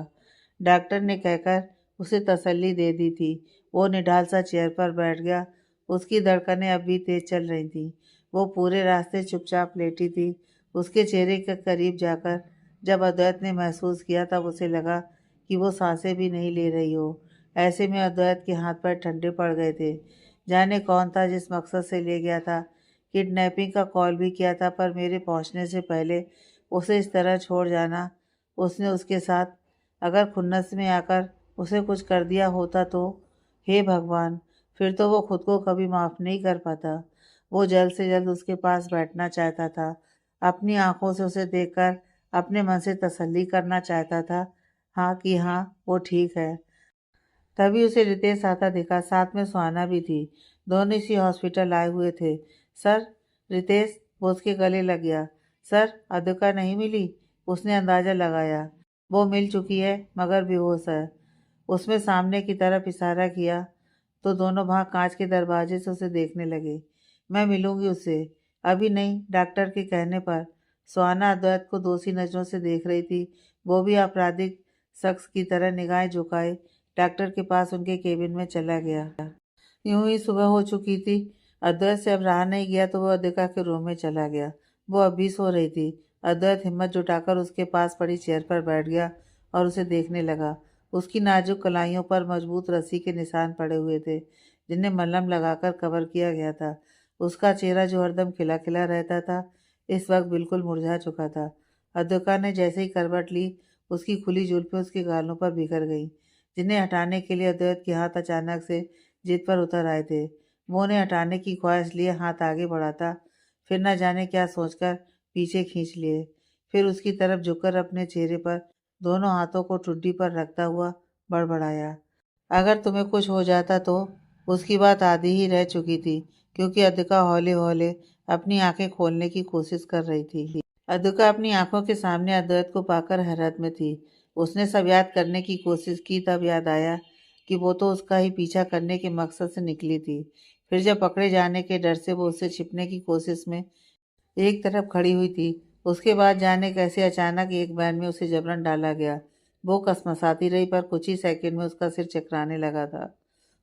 डॉक्टर ने कहकर उसे तसल्ली दे दी थी। वो निढाल सा चेयर पर बैठ गया। उसकी धड़कनें अब भी तेज चल रही थीं। वो पूरे रास्ते चुपचाप लेटी थी। उसके चेहरे के करीब जाकर जब अद्वैत ने महसूस किया, तब उसे लगा कि वो सांसें भी नहीं ले रही हो। ऐसे में अद्वैत के हाथ पैर ठंडे पड़ गए थे। जाने कौन था जिस मकसद से ले गया था। किडनैपिंग का कॉल भी किया था, पर मेरे पहुंचने से पहले उसे इस तरह छोड़ जाना। उसने उसके साथ अगर खुन्नस में आकर उसे कुछ कर दिया होता तो, हे भगवान, फिर तो वो खुद को कभी माफ़ नहीं कर पाता। वो जल्द से जल्द उसके पास बैठना चाहता था, अपनी आंखों से उसे देखकर अपने मन से तसल्ली करना चाहता था, हाँ कि हाँ वो ठीक है। तभी उसे रितेश आता दिखा, साथ में सुहाना भी थी। दोनों इसी हॉस्पिटल आए हुए थे। सर? रितेश वो उसके गले लग गया। सर, अद्विका नहीं मिली? उसने अंदाज़ा लगाया। वो मिल चुकी है, मगर बेहोश है। उसमें सामने की तरफ इशारा किया तो दोनों वहाँ कांच के दरवाजे से उसे देखने लगे। मैं मिलूंगी उससे। अभी नहीं, डॉक्टर के कहने पर। सुहाना अद्वैत को दोषी नजरों से देख रही थी। वो भी आपराधिक शख्स की तरह निगाहें झुकाए डॉक्टर के पास उनके केबिन में चला गया। यूं ही सुबह हो चुकी थी। अद्वैत से अब रहा नहीं गया तो वह अद्विका के रूम में चला गया। वो अभी सो रही थी। अद्वैत हिम्मत जुटाकर उसके पास पड़ी चेयर पर बैठ गया और उसे देखने लगा। उसकी नाजुक कलाइयों पर मजबूत रस्सी के निशान पड़े हुए थे, जिन्हें मलहम लगाकर कवर किया गया था। उसका चेहरा जो हरदम खिला खिला रहता था, इस वक्त बिल्कुल मुरझा चुका था। अद्विका ने जैसे ही करवट ली, उसकी खुली जुल्फें उसके गालों पर बिखर गईं, जिन्हें हटाने के लिए अद्वैत के हाथ अचानक से जिद पर उतर आए थे। वो उन्हें हटाने की ख्वाहिश लिए हाथ आगे बढ़ाता, फिर न जाने क्या सोचकर पीछे खींच लिए। फिर उसकी तरफ झुककर अपने चेहरे पर दोनों हाथों को ठुड्डी पर रखता हुआ बड़बड़ाया, अगर तुम्हें कुछ हो जाता तो। उसकी बात आधी ही रह चुकी थी, क्योंकि अद्विका हौले हौले अपनी आंखें खोलने की कोशिश कर रही थी। अद्विका अपनी आंखों के सामने अद्वैत को पाकर हैरत में थी। उसने सब याद करने की कोशिश की, तब याद आया कि वो तो उसका ही पीछा करने के मकसद से निकली थी। फिर जब पकड़े जाने के डर से वो उससे छिपने की कोशिश में एक तरफ खड़ी हुई थी, उसके बाद जाने कैसे अचानक एक वैन में उसे जबरन डाला गया। वो कसमसाती रही, पर कुछ ही सेकंड में उसका सिर चकराने लगा था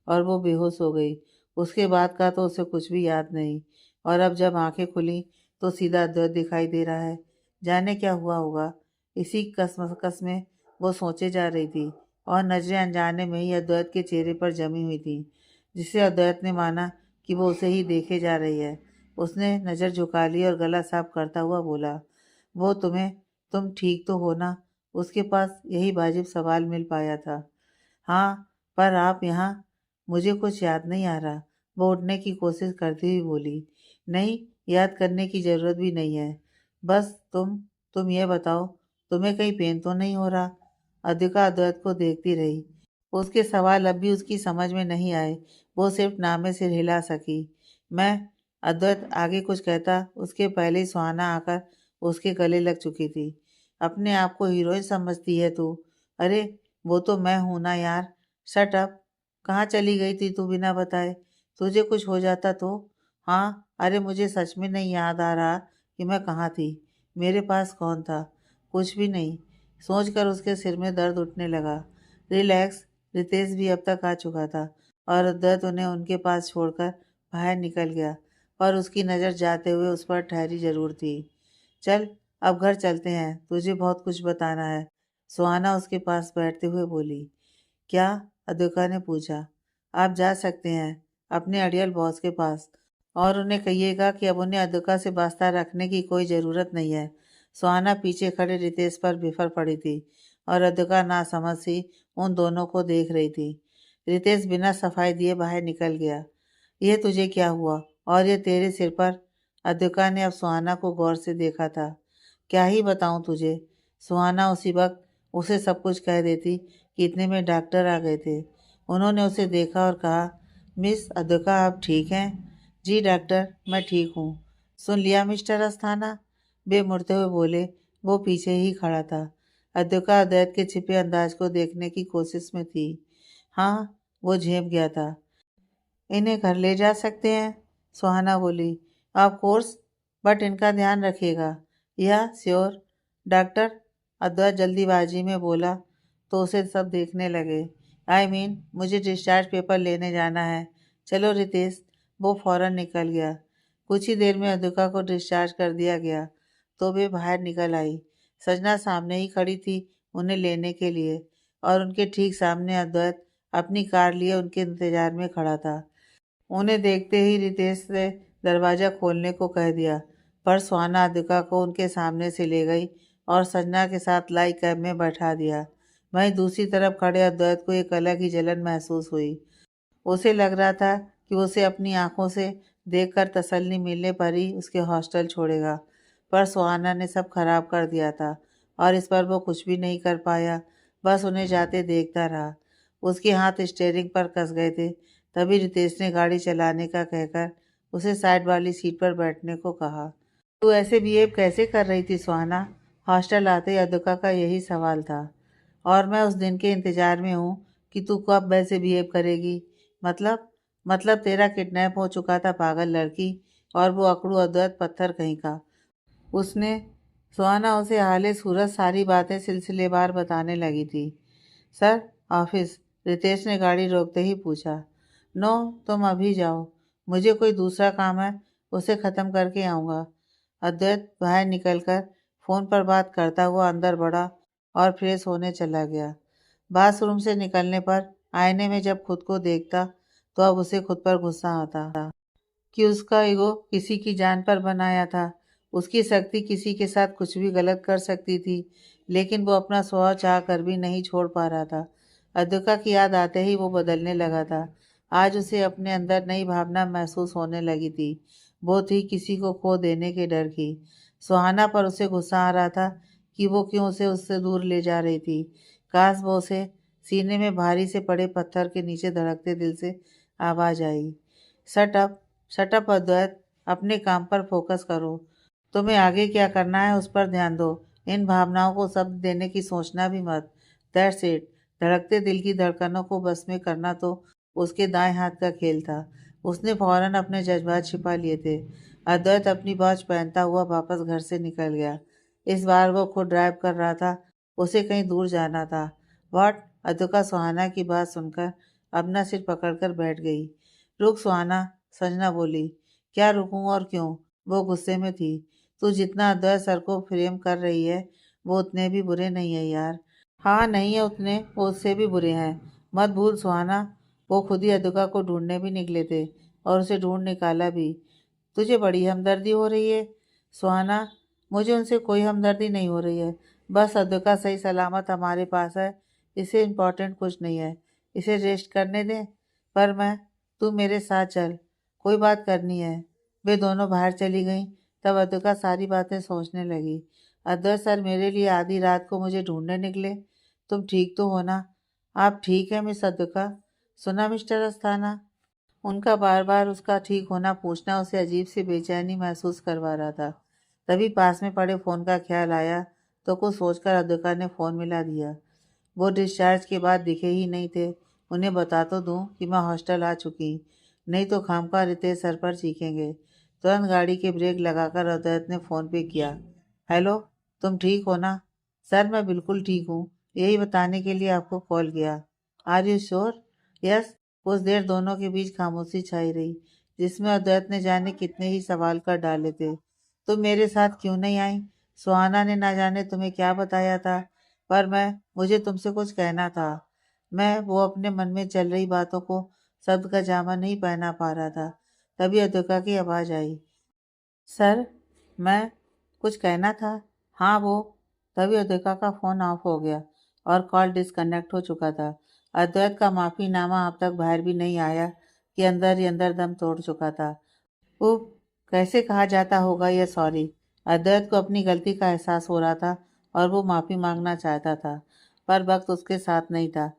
और वो बेहोश हो गई। उसके बाद का तो उसे कुछ भी याद नहीं, और अब जब आंखें खुली तो सीधा अद्वैत दिखाई दे रहा है। जाने क्या हुआ होगा, इसी कसमकस में वो सोचे जा रही थी, और नजरें अनजाने में ही अद्वैत के चेहरे पर जमी हुई थी, जिससे अद्वैत ने माना कि वो उसे ही देखे जा रही है। उसने नज़र झुका ली और गला साफ करता हुआ बोला, वो तुम ठीक तो हो ना? उसके पास यही वाजिब सवाल मिल पाया था। हाँ, पर आप यहाँ? मुझे कुछ याद नहीं आ रहा। वो उठने की कोशिश करती हुई बोली, नहीं, याद करने की ज़रूरत भी नहीं है। बस तुम ये बताओ, तुम्हें कहीं पेन तो नहीं हो रहा? अद्विका अद्वैत को देखती रही। उसके सवाल अब भी उसकी समझ में नहीं आए। वो सिर्फ नामे से हिला सकी। मैं अद्वैत आगे कुछ कहता, उसके पहले ही सुहाना आकर उसके गले लग चुकी थी। अपने आप को हीरोइन समझती है तू? अरे, वो तो मैं हूं ना यार। Shut up. कहाँ चली गई थी तू बिना बताए? तुझे कुछ हो जाता तो? हाँ, अरे मुझे सच में नहीं याद आ रहा कि मैं कहाँ थी। मेरे पास कौन था? कुछ भी नहीं। सोचकर उसके सिर में दर्द उठने लगा। रिलैक्स। रितेश भी अब तक आ चुका था और अद्वैत उन्हें उनके पास छोड़कर बाहर निकल गया, पर उसकी नज़र जाते हुए उस पर ठहरी जरूर थी। चल, अब घर चलते हैं, तुझे बहुत कुछ बताना है, सुहाना उसके पास बैठते हुए बोली। क्या? अद्विका ने पूछा। आप जा सकते हैं अपने अड़ियल बॉस के पास और उन्हें कहिएगा कि अब उन्हें अद्विका से वास्ता रखने की कोई ज़रूरत नहीं है। सुहाना पीछे खड़े रितेश पर बिफर पड़ी थी और अद्विका नासमझ सी उन दोनों को देख रही थी। रितेश बिना सफाई दिए बाहर निकल गया। यह तुझे क्या हुआ? और ये तेरे सिर पर? अद्विका ने अब सुहाना को गौर से देखा था। क्या ही बताऊं तुझे? सुहाना उसी वक्त उसे सब कुछ कह देती कि इतने में डॉक्टर आ गए थे। उन्होंने उसे देखा और कहा, मिस अद्विका, आप ठीक हैं? जी डॉक्टर, मैं ठीक हूँ। सुन लिया मिस्टर अस्थाना? वे मुड़ते हुए बोले। वो पीछे ही खड़ा था। अद्विका अद्वैत के छिपे अंदाज को देखने की कोशिश में थी। हाँ, वो झेप गया था। इन्हें घर ले जा सकते हैं? सुहाना बोली। ऑफ कोर्स, बट इनका ध्यान रखिएगा। या श्योर डॉक्टर, अद्वैत जल्दीबाजी में बोला तो उसे सब देखने लगे। मुझे डिस्चार्ज पेपर लेने जाना है। चलो रितेश। वो फौरन निकल गया। कुछ ही देर में अद्विका को डिस्चार्ज कर दिया गया तो वे बाहर निकल आई। सजना सामने ही खड़ी थी उन्हें लेने के लिए और उनके ठीक सामने अद्वैत अपनी कार लिए उनके इंतजार में खड़ा था। उन्हें देखते ही रितेश ने दरवाज़ा खोलने को कह दिया, पर सुहाना अद्विका को उनके सामने से ले गई और संजना के साथ लाई कैब में बैठा दिया। वहीं दूसरी तरफ खड़े अद्वैत को एक अलग ही जलन महसूस हुई। उसे लग रहा था कि उसे अपनी आंखों से देखकर तसल्ली मिलने पर ही उसके हॉस्टल छोड़ेगा, पर सुहाना ने सब खराब कर दिया था और इस पर वो कुछ भी नहीं कर पाया, बस उन्हें जाते देखता रहा। उसके हाथ स्टीयरिंग पर कस गए थे। तभी रितेश ने गाड़ी चलाने का कहकर उसे साइड वाली सीट पर बैठने को कहा। तू ऐसे बिहेव कैसे कर रही थी सुहाना? हॉस्टल आते ही अद्विका का यही सवाल था। और मैं उस दिन के इंतजार में हूँ कि तू कब वैसे बिहेव करेगी। मतलब तेरा किडनैप हो चुका था पागल लड़की, और वो अकड़ू अद्वैत पत्थर कहीं का। उसने सुहाना उसे हाले सूरत सारी बातें सिलसिलेवार बताने लगी थी। सर, ऑफिस, रितेश ने गाड़ी रोकते ही पूछा। नो, तुम अभी जाओ, मुझे कोई दूसरा काम है, उसे ख़त्म करके आऊँगा। अद्वैत बाहर निकलकर फ़ोन पर बात करता हुआ अंदर बढ़ा और फ्रेश होने चला गया। बाथरूम से निकलने पर आईने में जब खुद को देखता तो अब उसे खुद पर गुस्सा आता कि उसका ईगो किसी की जान पर बनाया था। उसकी शक्ति किसी के साथ कुछ भी गलत कर सकती थी, लेकिन वो अपना स्वभाव चाह कर भी नहीं छोड़ पा रहा था। अद्विका की याद आते ही वो बदलने लगा था। आज उसे अपने अंदर नई भावना महसूस होने लगी थी। वो थी किसी को खो देने के डर की। सुहाना पर उसे गुस्सा आ रहा था कि वो क्यों उसे उससे दूर ले जा रही थी। काश वो उसे सीने में भारी से पड़े पत्थर के नीचे धड़कते दिल से आवाज आई। शट अप, शट अप अद्वैत, अपने काम पर फोकस करो। तुम्हें आगे क्या करना है उस पर ध्यान दो। इन भावनाओं को शब्द देने की सोचना भी मत। That's it. धड़कते दिल की धड़कनों को बस में करना तो उसके दाएं हाथ का खेल था। उसने फौरन अपने जज्बात छिपा लिए थे। अद्वैत अपनी वॉच पहनता हुआ वापस घर से निकल गया। इस बार वो खुद ड्राइव कर रहा था। उसे कहीं दूर जाना था। व्हाट? अद्विका सुहाना की बात सुनकर अपना सिर पकड़कर बैठ गई। रुक सुहाना, संजना बोली। क्या रुकूं और क्यों? वो गुस्से में थी। तू जितना अद्वैत सर को फ्रेम कर रही है वो उतने भी बुरे नहीं है यार। हाँ नहीं है उतने, वो उससे भी बुरे हैं। मत भूल सुहाना, वो खुद ही अद्विका को ढूंढने भी निकले थे और उसे ढूंढ निकाला भी। तुझे बड़ी हमदर्दी हो रही है सुहाना। मुझे उनसे कोई हमदर्दी नहीं हो रही है। बस अद्विका सही सलामत हमारे पास है, इससे इम्पोर्टेंट कुछ नहीं है। इसे रेस्ट करने दें। पर तू मेरे साथ चल, कोई बात करनी है। वे दोनों बाहर चली गईं। तब अद्विका सारी बातें सोचने लगी। अद्वैत सर मेरे लिए आधी रात को मुझे ढूंढने निकले। तुम ठीक तो हो ना? आप ठीक है मिस अद्विका? सुना मिस्टर अस्थाना? उनका बार बार उसका ठीक होना पूछना उसे अजीब सी बेचैनी महसूस करवा रहा था। तभी पास में पड़े फ़ोन का ख्याल आया तो कुछ सोचकर अद्विका ने फ़ोन मिला दिया। वो डिस्चार्ज के बाद दिखे ही नहीं थे। उन्हें बता तो दूं कि मैं हॉस्टल आ चुकी, नहीं तो खामखा रितेश सर पर चीखेंगे। तुरंत गाड़ी के ब्रेक लगाकर अद्वैत ने फ़ोन पे किया। हेलो, तुम ठीक हो ना? सर, मैं बिल्कुल ठीक हूँ। यही बताने के लिए आपको कॉल किया। Are you sure? यस। कुछ देर दोनों के बीच खामोशी छाई रही, जिसमें अद्वैत ने जाने कितने ही सवाल कर डाले थे। तुम मेरे साथ क्यों नहीं आई? सुहाना ने ना जाने तुम्हें क्या बताया था, पर मुझे तुमसे कुछ कहना था। वो अपने मन में चल रही बातों को शब्द का जामा नहीं पहना पा रहा था। तभी अद्विका की आवाज आई। सर, मैं कुछ कहना था। हाँ, वो। तभी अद्विका का फोन ऑफ हो गया और कॉल डिस्कनेक्ट हो चुका था। अद्वैत का माफीनामा अब तक बाहर भी नहीं आया कि अंदर ही अंदर दम तोड़ चुका था। वो कैसे कहा जाता होगा ये सॉरी। अद्वैत को अपनी गलती का एहसास हो रहा था और वो माफी मांगना चाहता था, पर वक्त उसके साथ नहीं था।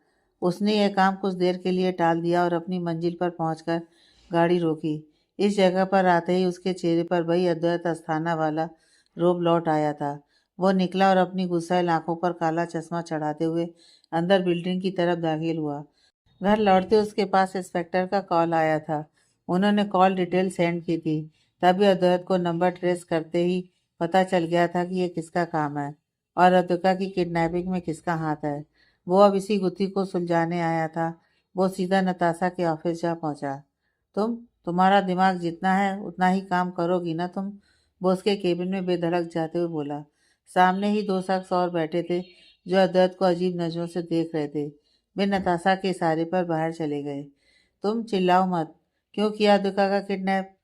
उसने यह काम कुछ देर के लिए टाल दिया और अपनी मंजिल पर पहुंचकर गाड़ी रोकी। इस जगह पर आते ही उसके चेहरे पर वही अद्वैत अस्थाना वाला रोब लौट आया था। वो निकला और अपनी गुस्सैल आंखों पर काला चश्मा चढ़ाते हुए अंदर बिल्डिंग की तरफ दाखिल हुआ। घर लौटते उसके पास इंस्पेक्टर का कॉल आया था। उन्होंने कॉल डिटेल सेंड की थी। तभी अद्वैत को नंबर ट्रेस करते ही पता चल गया था कि ये किसका काम है और अद्विका की किडनैपिंग में किसका हाथ है। वो अब इसी गुत्थी को सुलझाने आया था। वो सीधा नताशा के ऑफिस जा पहुंचा। तुम्हारा दिमाग जितना है उतना ही काम करोगी ना तुम? वो उसके केबिन में बेधड़क जाते हुए बोला। सामने ही दो शख्स और बैठे थे जो अद्वैत को अजीब नजरों से देख रहे थे। वे नताशा के इशारे पर बाहर चले गए। तुम चिल्लाओ मत। क्यों किया दुका का किडनैप?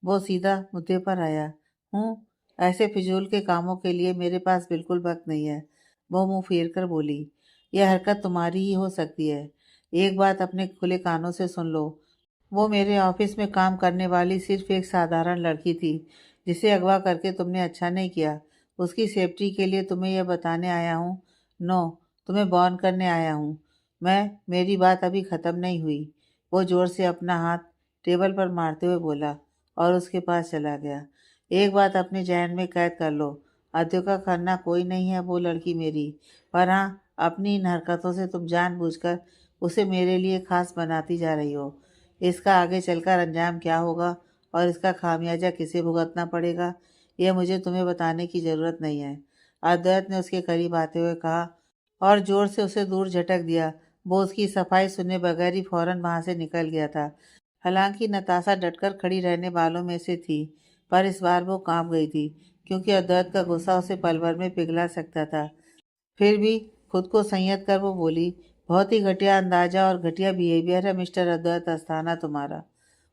वो सीधा मुद्दे पर आया। हूँ, ऐसे फिजूल के कामों के लिए मेरे पास बिल्कुल वक्त नहीं है। वो मुंह फेर कर बोली। यह हरकत तुम्हारी ही हो सकती है। एक बात अपने खुले कानों से सुन लो। वो मेरे ऑफिस में काम करने वाली सिर्फ एक साधारण लड़की थी, जिसे अगवा करके तुमने अच्छा नहीं किया। उसकी सेफ्टी के लिए तुम्हें यह बताने आया हूँ। नो, तुम्हें बॉर्न करने आया हूँ। मेरी बात अभी ख़त्म नहीं हुई। वो ज़ोर से अपना हाथ टेबल पर मारते हुए बोला और उसके पास चला गया। एक बात अपने जहन में कैद कर लो। अद्विका खन्ना कोई नहीं है वो लड़की मेरी, पर हाँ, अपनी इन हरकतों से तुम जानबूझकर उसे मेरे लिए खास बनाती जा रही हो। इसका आगे चलकर अंजाम क्या होगा और इसका खामियाजा किसे भुगतना पड़ेगा, यह मुझे तुम्हें बताने की ज़रूरत नहीं है। अद्वैत ने उसके करीब आते हुए कहा और ज़ोर से उसे दूर झटक दिया। वो उसकी सफाई सुने बगैर ही फौरन वहाँ से निकल गया था। हालांकि नताशा डटकर खड़ी रहने वालों में से थी, पर इस बार वो कांप गई थी, क्योंकि अद्वैत का गुस्सा उसे पल भर में पिघला सकता था। फिर भी खुद को संयत कर वो बोली, बहुत ही घटिया अंदाजा और घटिया बिहेवियर है मिस्टर अद्वैत अस्थाना तुम्हारा।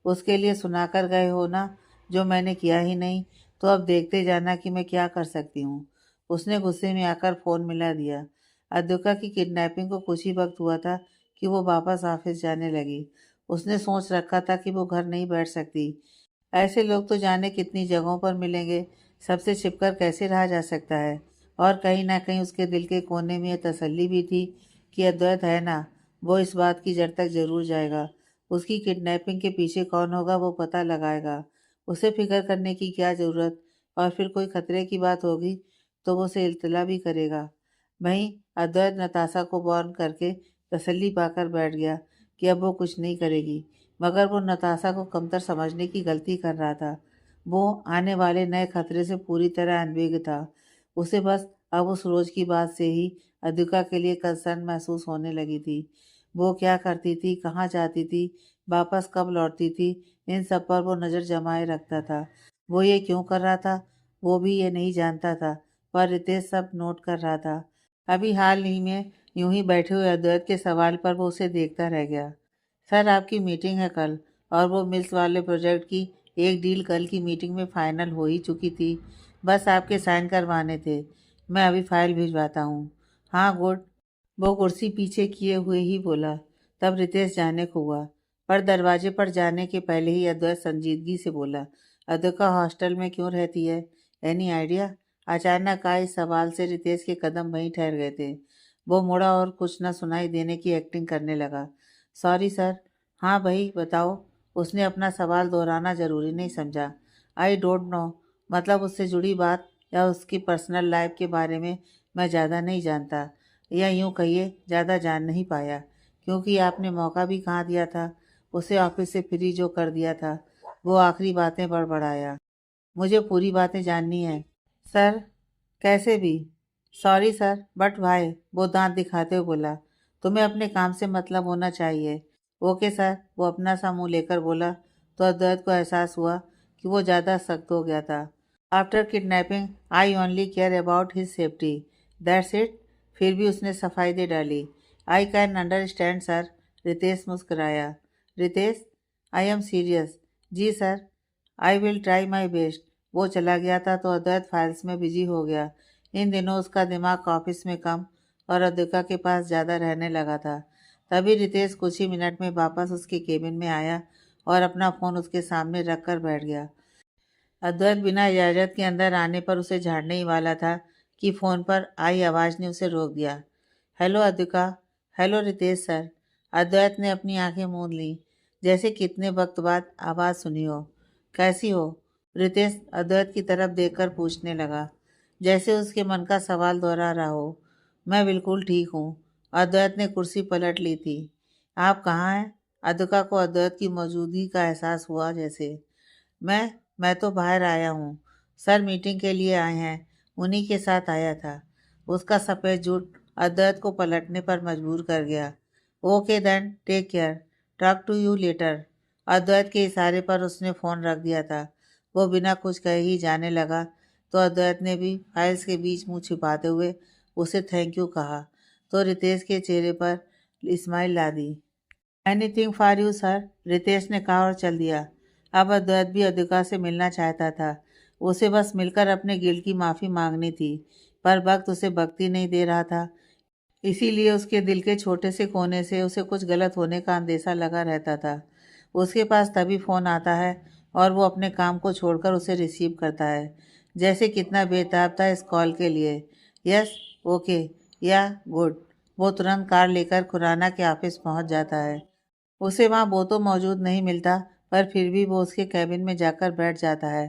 उसके लिए सुनाकर गए हो ना, जो मैंने किया ही नहीं। तो अब देखते जाना कि मैं क्या कर सकती हूँ। उसने गुस्से में आकर फ़ोन मिला दिया। अद्विका की किडनैपिंग को कुछ ही वक्त हुआ था कि वो वापस ऑफिस जाने लगी। उसने सोच रखा था कि वो घर नहीं बैठ सकती। ऐसे लोग तो जाने कितनी जगहों पर मिलेंगे, सबसे छिपकर कैसे रहा जा सकता है। और कहीं ना कहीं उसके दिल के कोने में यह तसल्ली भी थी कि अद्वैत है ना, वो इस बात की जड़ तक जरूर जाएगा। उसकी किडनैपिंग के पीछे कौन होगा वो पता लगाएगा। उसे फिक्र करने की क्या ज़रूरत। और फिर कोई खतरे की बात होगी तो वो उसे इत्तला भी करेगा। वहीं अद्वैत नताशा को वार्न करके तसल्ली पाकर बैठ गया कि अब वो कुछ नहीं करेगी, मगर वो नताशा को कमतर समझने की गलती कर रहा था। वो आने वाले नए खतरे से पूरी तरह अनभिज्ञ था। उसे बस अब उस रोज की बात से ही अद्विका के लिए कंसर्न महसूस होने लगी थी। वो क्या करती थी, कहाँ जाती थी, वापस कब लौटती थी, इन सब पर वो नज़र जमाए रखता था। वो ये क्यों कर रहा था, वो भी ये नहीं जानता था, पर रितेश सब नोट कर रहा था। अभी हाल ही में यूं ही बैठे हुए अद्वैत के सवाल पर वो उसे देखता रह गया। सर, आपकी मीटिंग है कल, और वो मिल्स वाले प्रोजेक्ट की एक डील कल की मीटिंग में फाइनल हो ही चुकी थी। बस आपके साइन करवाने थे। मैं अभी फाइल भिजवाता हूँ। हाँ, गुड। वो कुर्सी पीछे किए हुए ही बोला। तब रितेश जाने को हुआ, पर दरवाजे पर जाने के पहले ही अद्वैत संजीदगी से बोला, अद्विका हॉस्टल में क्यों रहती है? Any idea? अचानक आए इस सवाल से रितेश के कदम वहीं ठहर गए थे। वो मुड़ा और कुछ न सुनाई देने की एक्टिंग करने लगा। Sorry sir. हाँ भाई, बताओ। उसने अपना सवाल दोहराना जरूरी नहीं समझा। आई डोंट नो, मतलब उससे जुड़ी बात या उसकी पर्सनल लाइफ के बारे में मैं ज़्यादा नहीं जानता, या यूं कहिए ज़्यादा जान नहीं पाया, क्योंकि आपने मौका भी कहाँ दिया था। उसे ऑफिस से फ्री जो कर दिया था, वो आखिरी बातें बड़बड़ाया। मुझे पूरी बातें जाननी है सर। कैसे भी। सॉरी सर, बट वाई, वो दांत दिखाते हुए बोला। तुम्हें अपने काम से मतलब होना चाहिए। ओके सर, वो अपना सा मुंह लेकर बोला। तो अद्वैत को एहसास हुआ कि वो ज़्यादा सख्त हो गया था। After kidnapping I only care about his safety, that's it. फिर भी उसने सफाई दे डाली। I can understand sir. Ritesh मुस्कुराया। Ritesh, I am serious. जी sir, I will try my best. वो चला गया था तो अद्वैत फाइल्स में बिजी हो गया। इन दिनों उसका दिमाग ऑफिस में कम और अद्विका के पास ज़्यादा रहने लगा था। तभी रितेश कुछ ही मिनट में वापस उसके केबिन में आया और अपना फ़ोन उसके सामने रख कर बैठ गया। अद्वैत बिना इजाज़त के अंदर आने पर उसे झाड़ने ही वाला था कि फ़ोन पर आई आवाज़ ने उसे रोक दिया। Hello Advika. Hello Ritesh sir. Advait ने अपनी आंखें मूंद ली, जैसे कितने वक्त बाद आवाज़ सुनी हो। कैसी हो? रितेश अद्वैत की तरफ देखकर पूछने लगा, जैसे उसके मन का सवाल दोहरा रहा हो। मैं बिल्कुल ठीक हूँ। अद्वैत ने कुर्सी पलट ली थी। आप कहाँ हैं? अद्विका को अद्वैत की मौजूदगी का एहसास हुआ। जैसे मैं तो बाहर आया हूँ। सर मीटिंग के लिए आए हैं, उन्हीं के साथ आया था। उसका सफ़ेद झूठ अद्वैत को पलटने पर मजबूर कर गया। Okay then, take care, talk to you later. Advait के इशारे पर उसने फ़ोन रख दिया था। वो बिना कुछ कहे ही जाने लगा तो अद्वैत ने भी फाइल्स के बीच मुंह छिपाते हुए उसे थैंक यू कहा तो रितेश के चेहरे पर स्माइल ला दी। Anything for you sir, Ritesh ने कहा और चल दिया। अब अद्वैत भी अद्विका से मिलना चाहता था। उसे बस मिलकर अपने गिल्ड की माफ़ी मांगनी थी, पर वक्त उसे भक्ति नहीं दे रहा था। इसीलिए उसके दिल के छोटे से कोने से उसे कुछ गलत होने का अंदेशा लगा रहता था। उसके पास तभी फ़ोन आता है और वो अपने काम को छोड़कर उसे रिसीव करता है, जैसे कितना बेताब था इस कॉल के लिए। यस, ओके, या गुड। वो तुरंत कार लेकर खुराना के ऑफिस पहुंच जाता है। उसे वहाँ वो तो मौजूद नहीं मिलता, पर फिर भी वो उसके कैबिन में जाकर बैठ जाता है।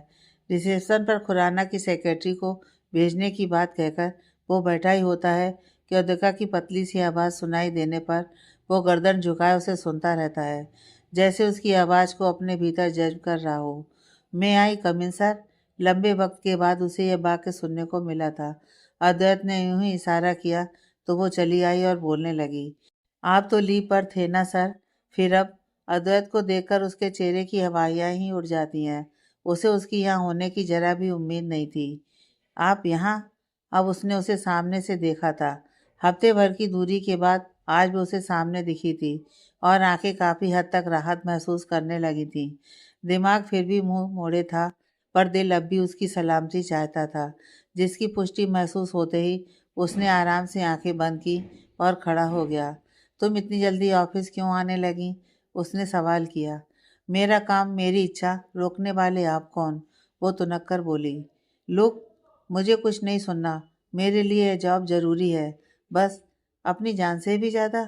रिसेप्शन पर खुराना की सेक्रेटरी को भेजने की बात कहकर वो बैठा ही होता है कि उदिका की पतली सी आवाज़ सुनाई देने पर वो गर्दन झुकाए उसे सुनता रहता है, जैसे उसकी आवाज़ को अपने भीतर जज्ब कर रहा हो। मैं आई कम इन सर। लंबे वक्त के बाद उसे यह वाक्य सुनने को मिला था। अद्वैत ने यूं ही इशारा किया तो वो चली आई और बोलने लगी। आप तो लीव पर थे ना सर? फिर अब अद्वैत को देखकर उसके चेहरे की हवाइयाँ ही उड़ जाती हैं। उसे उसकी यहाँ होने की जरा भी उम्मीद नहीं थी। आप यहाँ? अब उसने उसे सामने से देखा था। हफ्ते भर की दूरी के बाद आज भी उसे सामने दिखी थी और आंखें काफ़ी हद तक राहत महसूस करने लगी थी। दिमाग फिर भी मुंह मोड़े था, पर दिल अब भी उसकी सलामती चाहता था, जिसकी पुष्टि महसूस होते ही उसने आराम से आंखें बंद की और खड़ा हो गया। तुम इतनी जल्दी ऑफिस क्यों आने लगी? उसने सवाल किया। मेरा काम, मेरी इच्छा, रोकने वाले आप कौन? वो तुनक कर बोली। लुक, मुझे कुछ नहीं सुनना। मेरे लिए यह जॉब ज़रूरी है, बस अपनी जान से भी ज़्यादा।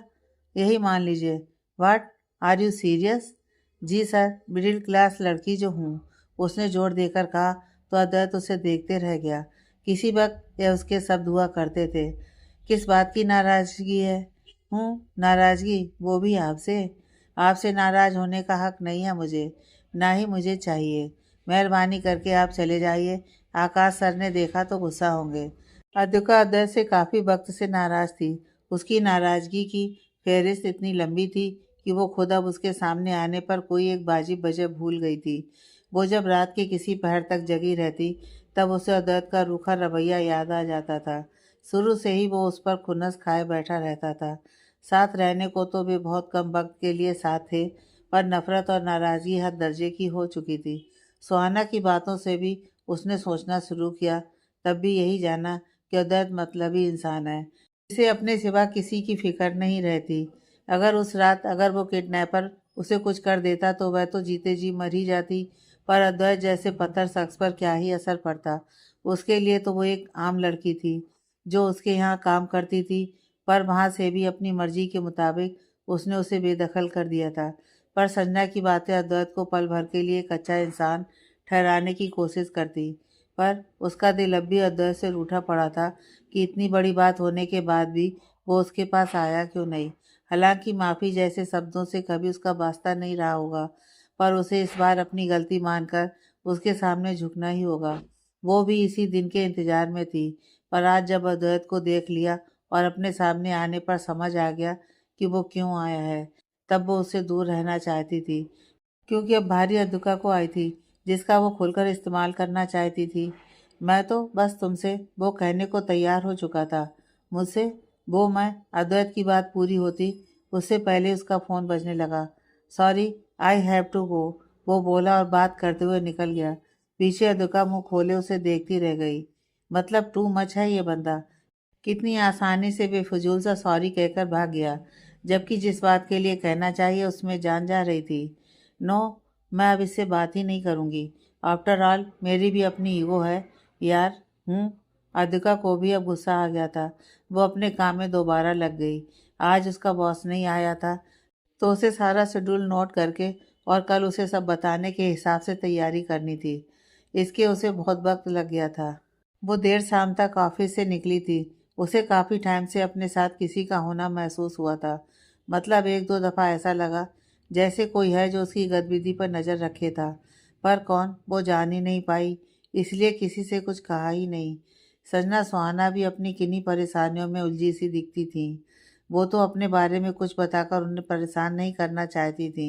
यही मान लीजिए। What, are you serious? जी सर, मिडिल क्लास लड़की जो हूँ, उसने जोर देकर कहा तो अद्वैत उसे देखते रह गया। किसी वक्त यह उसके शब्द हुआ करते थे। किस बात की नाराज़गी है? हूँ, नाराज़गी, वो भी आपसे? आपसे नाराज़ होने का हक नहीं है मुझे, ना ही मुझे चाहिए। मेहरबानी करके आप चले जाइए। आकाश सर ने देखा तो गुस्सा होंगे। अद्विका अद्वैत से काफ़ी वक्त से नाराज़ थी। उसकी नाराज़गी की फहरिस्त इतनी लंबी थी कि वो खुद अब उसके सामने आने पर कोई एक वाजिब वजह भूल गई थी। वो जब रात के किसी पहर तक जगी रहती, तब उसे अद्वैत का रूखा रवैया याद आ जाता था। शुरू से ही वो उस पर खुन्नस खाए बैठा रहता था। साथ रहने को तो वे बहुत कम वक्त के लिए साथ थे, पर नफरत और नाराज़गी हद दर्जे की हो चुकी थी। सुहाना की बातों से भी उसने सोचना शुरू किया, तब भी यही जाना कि अद्वैत मतलबी इंसान है, जिसे अपने सिवा किसी की फिक्र नहीं रहती। अगर उस रात अगर वो किडनैपर उसे कुछ कर देता तो वह तो जीते जी मर ही जाती, पर अद्वैत जैसे पत्थर शख्स पर क्या ही असर पड़ता। उसके लिए तो वो एक आम लड़की थी, जो उसके यहाँ काम करती थी, पर वहाँ से भी अपनी मर्जी के मुताबिक उसने उसे बेदखल कर दिया था। पर संजना की बातें अद्वैत को पल भर के लिए कच्चा इंसान ठहराने की कोशिश करती, पर उसका दिल अब भी अद्वैत से रूठा पड़ा था कि इतनी बड़ी बात होने के बाद भी वो उसके पास आया क्यों नहीं। हालांकि माफ़ी जैसे शब्दों से कभी उसका वास्ता नहीं रहा होगा, पर उसे इस बार अपनी गलती मानकर उसके सामने झुकना ही होगा। वो भी इसी दिन के इंतजार में थी पर आज जब अद्वैत को देख लिया और अपने सामने आने पर समझ आ गया कि वो क्यों आया है, तब वो उससे दूर रहना चाहती थी, क्योंकि अब भारी अद्विका को आई थी जिसका वो खुलकर इस्तेमाल करना चाहती थी। मैं तो बस तुमसे वो कहने को तैयार हो चुका था। मुझसे वो मैं अद्वैत की बात पूरी होती उससे पहले उसका फ़ोन बजने लगा। Sorry, I have to go, वो बोला और बात करते हुए निकल गया। पीछे अद्विका मुंह खोले उसे देखती रह गई। मतलब टू मच है ये बंदा। कितनी आसानी से बेफजूल सा सॉरी कहकर भाग गया, जबकि जिस बात के लिए कहना चाहिए उसमें जान जा रही थी। नो, मैं अब इससे बात ही नहीं करूँगी। आफ्टर ऑल मेरी भी अपनी ईगो है यार। अदिका को भी अब गुस्सा आ गया था। वो अपने काम में दोबारा लग गई। आज उसका बॉस नहीं आया था तो उसे सारा शेड्यूल नोट करके और कल उसे सब बताने के हिसाब से तैयारी करनी थी। इसके उसे बहुत वक्त लग गया था। वो देर शाम तक ऑफिस से निकली थी। उसे काफ़ी टाइम से अपने साथ किसी का होना महसूस हुआ था। मतलब एक दो दफ़ा ऐसा लगा जैसे कोई है जो उसकी गतिविधि पर नज़र रखे था, पर कौन वो जान ही नहीं पाई, इसलिए किसी से कुछ कहा ही नहीं। सजना सुहाना भी अपनी किन्हीं परेशानियों में उलझी सी दिखती थी। वो तो अपने बारे में कुछ बताकर उन्हें परेशान नहीं करना चाहती थी।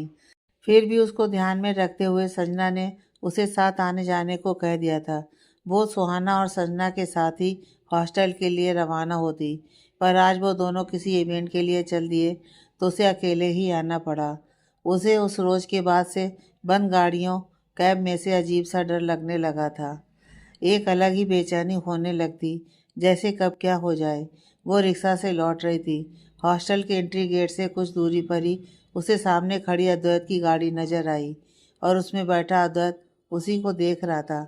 फिर भी उसको ध्यान में रखते हुए संजना ने उसे साथ आने जाने को कह दिया था। वो सुहाना और संजना के साथ ही हॉस्टल के लिए रवाना होती, पर आज वो दोनों किसी इवेंट के लिए चल दिए तो उसे अकेले ही आना पड़ा। उसे उस रोज़ के बाद से बंद गाड़ियों कैब में से अजीब सा डर लगने लगा था। एक अलग ही बेचैनी होने लगती, जैसे कब क्या हो जाए। वो रिक्शा से लौट रही थी। हॉस्टल के एंट्री गेट से कुछ दूरी पर ही उसे सामने खड़ी अद्वैत की गाड़ी नजर आई और उसमें बैठा अद्वैत उसी को देख रहा था।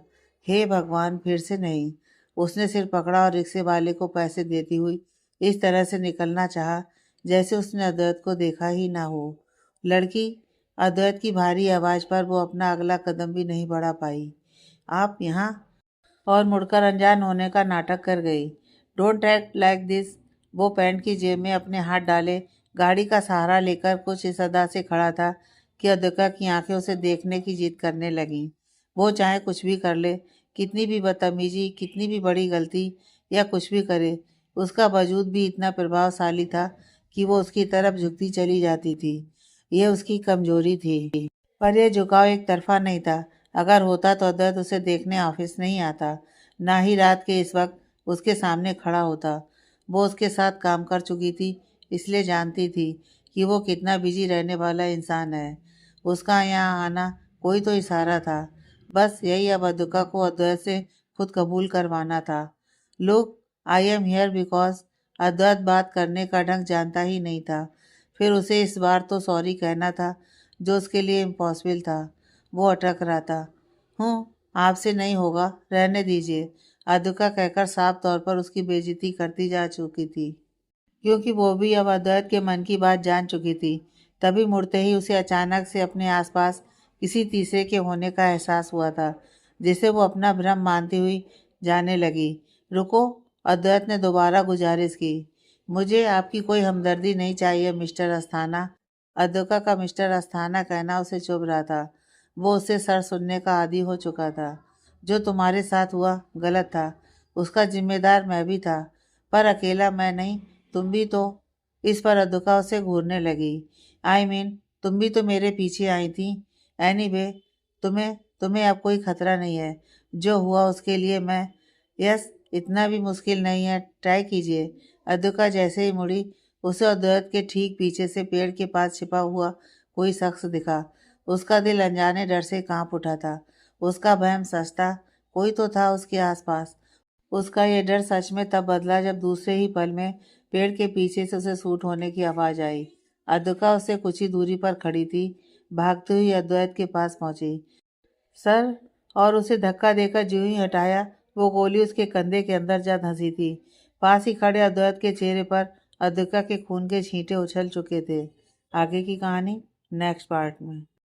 हे भगवान, फिर से नहीं। उसने सिर पकड़ा और रिक्शे वाले को पैसे देती हुई इस तरह से निकलना चाहा जैसे उसने अद्वैत को देखा ही ना हो। लड़की, अद्वैत की भारी आवाज़ पर वो अपना अगला कदम भी नहीं बढ़ा पाई। आप यहाँ? और मुड़कर अनजान होने का नाटक कर गई। Don't act like this. वो पैंट की जेब में अपने हाथ डाले गाड़ी का सहारा लेकर कुछ इस अदा से खड़ा था कि अद्विका की आंखें उसे देखने की जिद करने लगीं। वो चाहे कुछ भी कर ले, कितनी भी बदतमीजी, कितनी भी बड़ी गलती या कुछ भी करे, उसका वजूद भी इतना प्रभावशाली था कि वो उसकी तरफ झुकती चली जाती थी। यह उसकी कमजोरी थी, पर यह झुकाव एक तरफा नहीं था। अगर होता तो अद्वैत उसे देखने ऑफिस नहीं आता, ना ही रात के इस वक्त उसके सामने खड़ा होता। वो उसके साथ काम कर चुकी थी, इसलिए जानती थी कि वो कितना बिजी रहने वाला इंसान है। उसका यहाँ आना कोई तो इशारा था। बस यही अब अद्विका को अद्वैत से खुद कबूल करवाना था। Look, I am here because. Advait बात करने का ढंग जानता ही नहीं था। फिर उसे इस बार तो सॉरी कहना था, जो उसके लिए इम्पॉसिबल था। वो अटक रहा था। हूँ, आपसे नहीं होगा, रहने दीजिए, अद्विका कहकर साफ तौर पर उसकी बेइज्जती करती जा चुकी थी, क्योंकि वो भी अब अद्वैत के मन की बात जान चुकी थी। तभी मुड़ते ही उसे अचानक से अपने आसपास किसी तीसरे के होने का एहसास हुआ था, जिसे वो अपना भ्रम मानती हुई जाने लगी। रुको, अद्वैत ने दोबारा गुजारिश की। मुझे आपकी कोई हमदर्दी नहीं चाहिए मिस्टर अस्थाना। अद्विका का मिस्टर अस्थाना कहना उसे चुभ रहा था। वो उससे सर सुनने का आदी हो चुका था। जो तुम्हारे साथ हुआ गलत था, उसका जिम्मेदार मैं भी था, पर अकेला मैं नहीं, तुम भी तो। इस पर अद्विका उसे घूरने लगी। आई मीन, तुम भी तो मेरे पीछे आई थी। एनीवे, तुम्हें तुम्हें अब कोई खतरा नहीं है। जो हुआ उसके लिए मैं, यस, इतना भी मुश्किल नहीं है, ट्राई कीजिए। अद्विका जैसे ही मुड़ी, उसे अद्वैत के ठीक पीछे से पेड़ के पास छिपा हुआ कोई शख्स दिखा। उसका दिल अनजाने डर से कांप उठा था। उसका वहम सच था, कोई तो था उसके आसपास। उसका ये डर सच में तब बदला जब दूसरे ही पल में पेड़ के पीछे से उसे सूट होने की आवाज़ आई। अद्विका उससे कुछ ही दूरी पर खड़ी थी। भागती हुई अद्वैत के पास पहुंची। सर, और उसे धक्का देकर जो ही हटाया, वो गोली उसके कंधे के अंदर जा धंसी थी। पास ही खड़े अद्वैत के चेहरे पर अद्विका के खून के छींटे उछल चुके थे। आगे की कहानी नेक्स्ट पार्ट में।